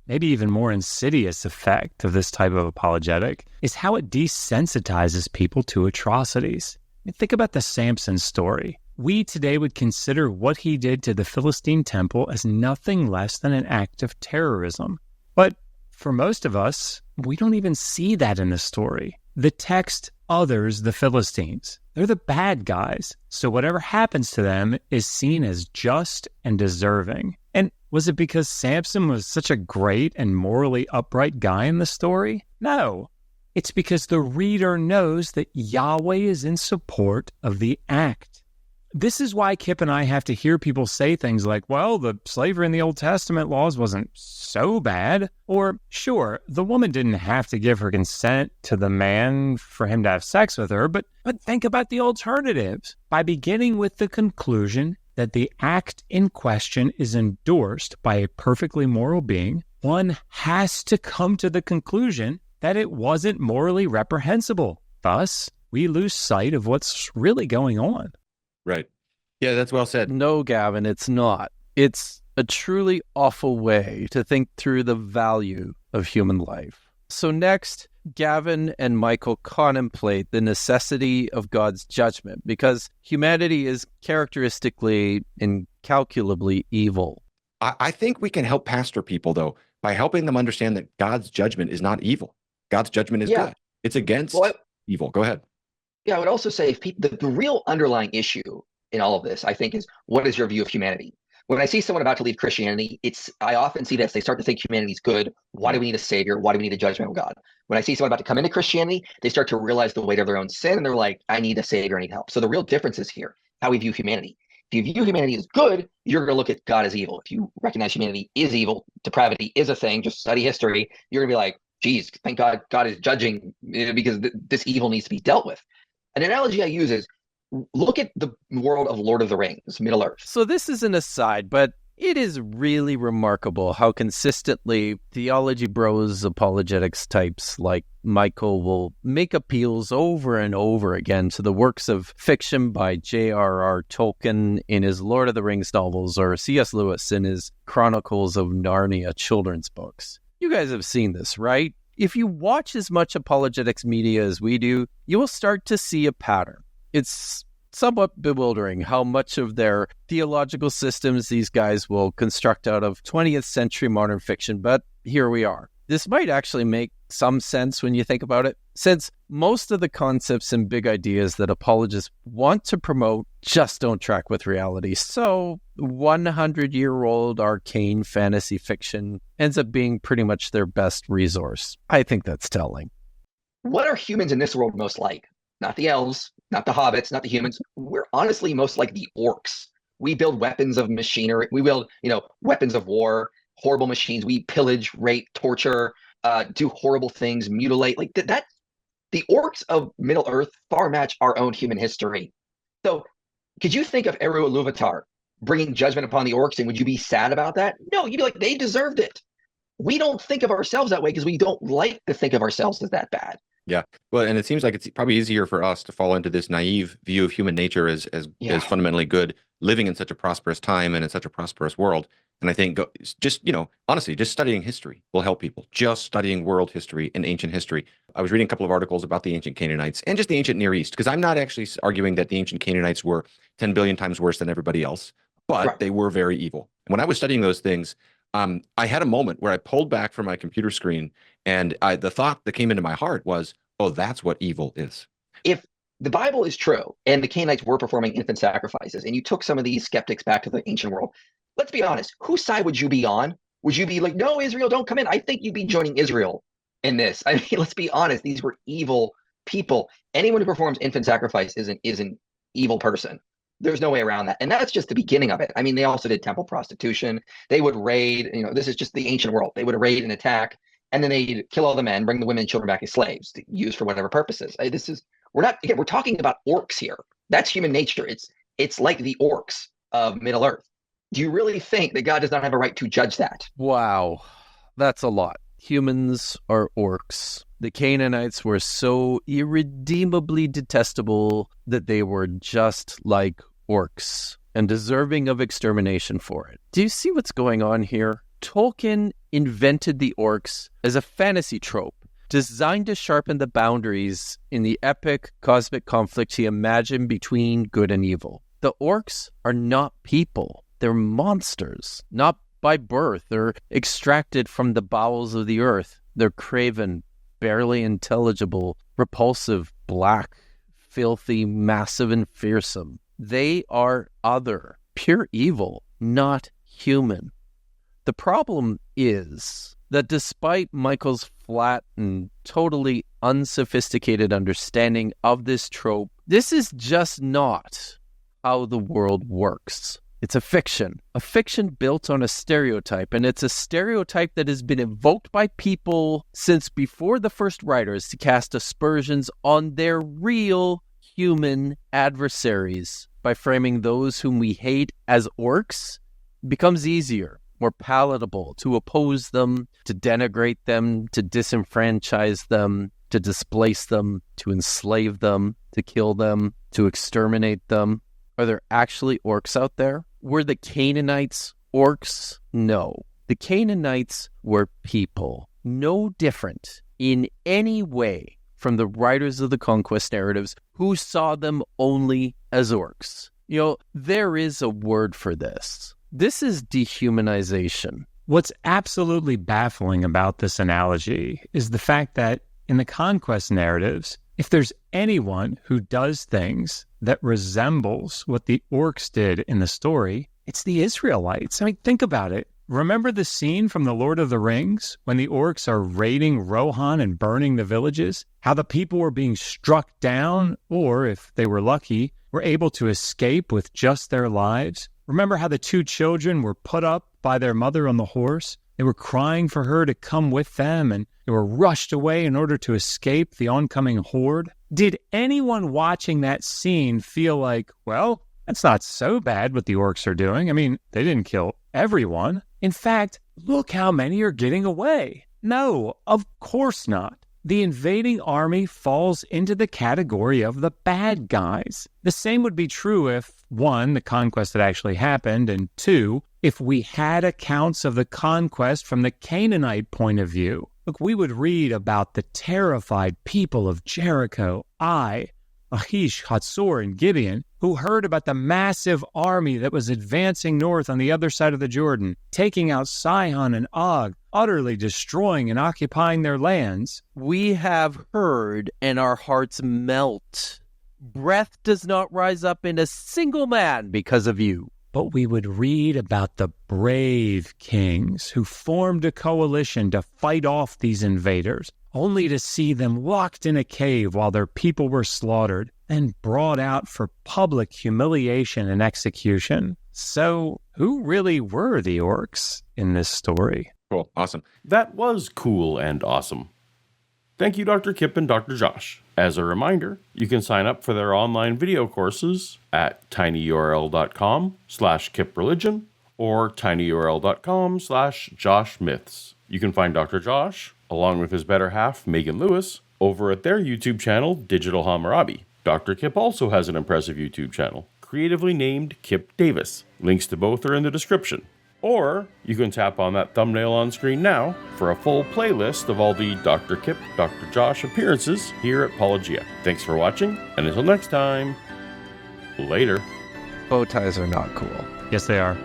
maybe even more insidious effect of this type of apologetic is how it desensitizes people to atrocities. I mean, think about the Samson story. We today would consider what he did to the Philistine temple as nothing less than an act of terrorism. But for most of us, we don't even see that in the story. The text others the Philistines. They're the bad guys. So whatever happens to them is seen as just and deserving. And was it because Samson was such a great and morally upright guy in the story? No. It's because the reader knows that Yahweh is in support of the act. This is why Kipp and I have to hear people say things like, well, the slavery in the Old Testament laws wasn't so bad. Or, sure, the woman didn't have to give her consent to the man for him to have sex with her, but think about the alternatives. By beginning with the conclusion that the act in question is endorsed by a perfectly moral being, one has to come to the conclusion that it wasn't morally reprehensible. Thus, we lose sight of what's really going on. Right. Yeah, that's well said. No, Gavin, it's not. It's a truly awful way to think through the value of human life. So next, Gavin and Michael contemplate the necessity of God's judgment because humanity is characteristically incalculably evil. I think we can help pastor people, though, by helping them understand that God's judgment is not evil. God's judgment is good. It's against evil. Go ahead. Yeah, I would also say if the real underlying issue in all of this, I think, is what is your view of humanity? When I see someone about to leave Christianity, I often see this. They start to think humanity is good. Why do we need a savior? Why do we need a judgment of God? When I see someone about to come into Christianity, they start to realize the weight of their own sin, and they're like, I need a savior, I need help. So the real difference is here, how we view humanity. If you view humanity as good, you're going to look at God as evil. If you recognize humanity is evil, depravity is a thing, just study history, you're going to be like, geez, thank God God is judging because this evil needs to be dealt with. An analogy I use is look at the world of Lord of the Rings, Middle Earth. So this is an aside, but it is really remarkable how consistently theology bros, apologetics types like Michael will make appeals over and over again to the works of fiction by J.R.R. Tolkien in his Lord of the Rings novels or C.S. Lewis in his Chronicles of Narnia children's books. You guys have seen this, right? If you watch as much apologetics media as we do, you will start to see a pattern. It's somewhat bewildering how much of their theological systems these guys will construct out of 20th century modern fiction, but here we are. This might actually make some sense when you think about it, since most of the concepts and big ideas that apologists want to promote just don't track with reality. So 100-year-old arcane fantasy fiction ends up being pretty much their best resource. I think that's telling. What are humans in this world most like? Not the elves, not the hobbits, not the humans. We're honestly most like the orcs. We build weapons of machinery. We build, weapons of war, horrible machines. We pillage, rape, torture, do horrible things, mutilate. Like that. The orcs of Middle Earth far match our own human history. So could you think of Eru Ilúvatar bringing judgment upon the orcs, and would you be sad about that? No, you'd be like, they deserved it. We don't think of ourselves that way because we don't like to think of ourselves as that bad. Yeah. Well, and it seems like it's probably easier for us to fall into this naive view of human nature as fundamentally good, living in such a prosperous time and in such a prosperous world. And I think honestly, just studying history will help people. Just studying world history and ancient history. I was reading a couple of articles about the ancient Canaanites and just the ancient Near East, because I'm not actually arguing that the ancient Canaanites were 10 billion times worse than everybody else, but they were very evil. And when I was studying those things, I had a moment where I pulled back from my computer screen, and the thought that came into my heart was, oh, that's what evil is. If the Bible is true and the Canaanites were performing infant sacrifices, and you took some of these skeptics back to the ancient world, let's be honest, whose side would you be on? Would you be like, no, Israel, don't come in? I think you'd be joining Israel in this. I mean, let's be honest, these were evil people. Anyone who performs infant sacrifice is an evil person. There's no way around that. And that's just the beginning of it. I mean, they also did temple prostitution. They would raid, this is just the ancient world. They would raid and attack, and then they'd kill all the men, bring the women and children back as slaves to use for whatever purposes. We're talking about orcs here. That's human nature. It's like the orcs of Middle Earth. Do you really think that God does not have a right to judge that? Wow, that's a lot. Humans are orcs. The Canaanites were so irredeemably detestable that they were just like orcs and deserving of extermination for it. Do you see what's going on here? Tolkien invented the orcs as a fantasy trope designed to sharpen the boundaries in the epic cosmic conflict he imagined between good and evil. The orcs are not people. They're monsters, not by birth. They're extracted from the bowels of the earth. They're craven, barely intelligible, repulsive, black, filthy, massive, and fearsome. They are other, pure evil, not human. The problem is that despite Michael's flat and totally unsophisticated understanding of this trope, this is just not how the world works. It's a fiction built on a stereotype, and it's a stereotype that has been evoked by people since before the first writers to cast aspersions on their real human adversaries. By framing those whom we hate as orcs, it becomes easier, more palatable to oppose them, to denigrate them, to disenfranchise them, to displace them, to enslave them, to kill them, to exterminate them. Are there actually orcs out there? Were the Canaanites orcs? No. The Canaanites were people, no different in any way from the writers of the conquest narratives who saw them only as orcs. There is a word for this. This is dehumanization. What's absolutely baffling about this analogy is the fact that in the conquest narratives, if there's anyone who does things that resembles what the orcs did in the story, it's the Israelites. I mean, think about it. Remember the scene from The Lord of the Rings when the orcs are raiding Rohan and burning the villages? How the people were being struck down, or if they were lucky, were able to escape with just their lives? Remember how the two children were put up by their mother on the horse? They were crying for her to come with them, and they were rushed away in order to escape the oncoming horde. Did anyone watching that scene feel like, well, that's not so bad what the orcs are doing? I mean, they didn't kill everyone. In fact, look how many are getting away. No, of course not. The invading army falls into the category of the bad guys. The same would be true if, 1, the conquest had actually happened, and 2, if we had accounts of the conquest from the Canaanite point of view. Look, we would read about the terrified people of Jericho, Achish, Hatzor, and Gibeon, who heard about the massive army that was advancing north on the other side of the Jordan, taking out Sihon and Og, utterly destroying and occupying their lands. We have heard, and our hearts melt. Breath does not rise up in a single man because of you. But we would read about the brave kings who formed a coalition to fight off these invaders, only to see them locked in a cave while their people were slaughtered and brought out for public humiliation and execution. So, who really were the orcs in this story? Cool. Awesome. That was cool and awesome. Thank you, Dr. Kipp and Dr. Josh. As a reminder, you can sign up for their online video courses at tinyurl.com/KipReligion or tinyurl.com/JoshMyths. You can find Dr. Josh, along with his better half, Megan Lewis, over at their YouTube channel, Digital Hammurabi. Dr. Kipp also has an impressive YouTube channel, creatively named Kipp Davis. Links to both are in the description. Or you can tap on that thumbnail on screen now for a full playlist of all the Dr. Kipp, Dr. Josh appearances here at Paulogia. Thanks for watching, and until next time, later. Bow ties are not cool. Yes, they are.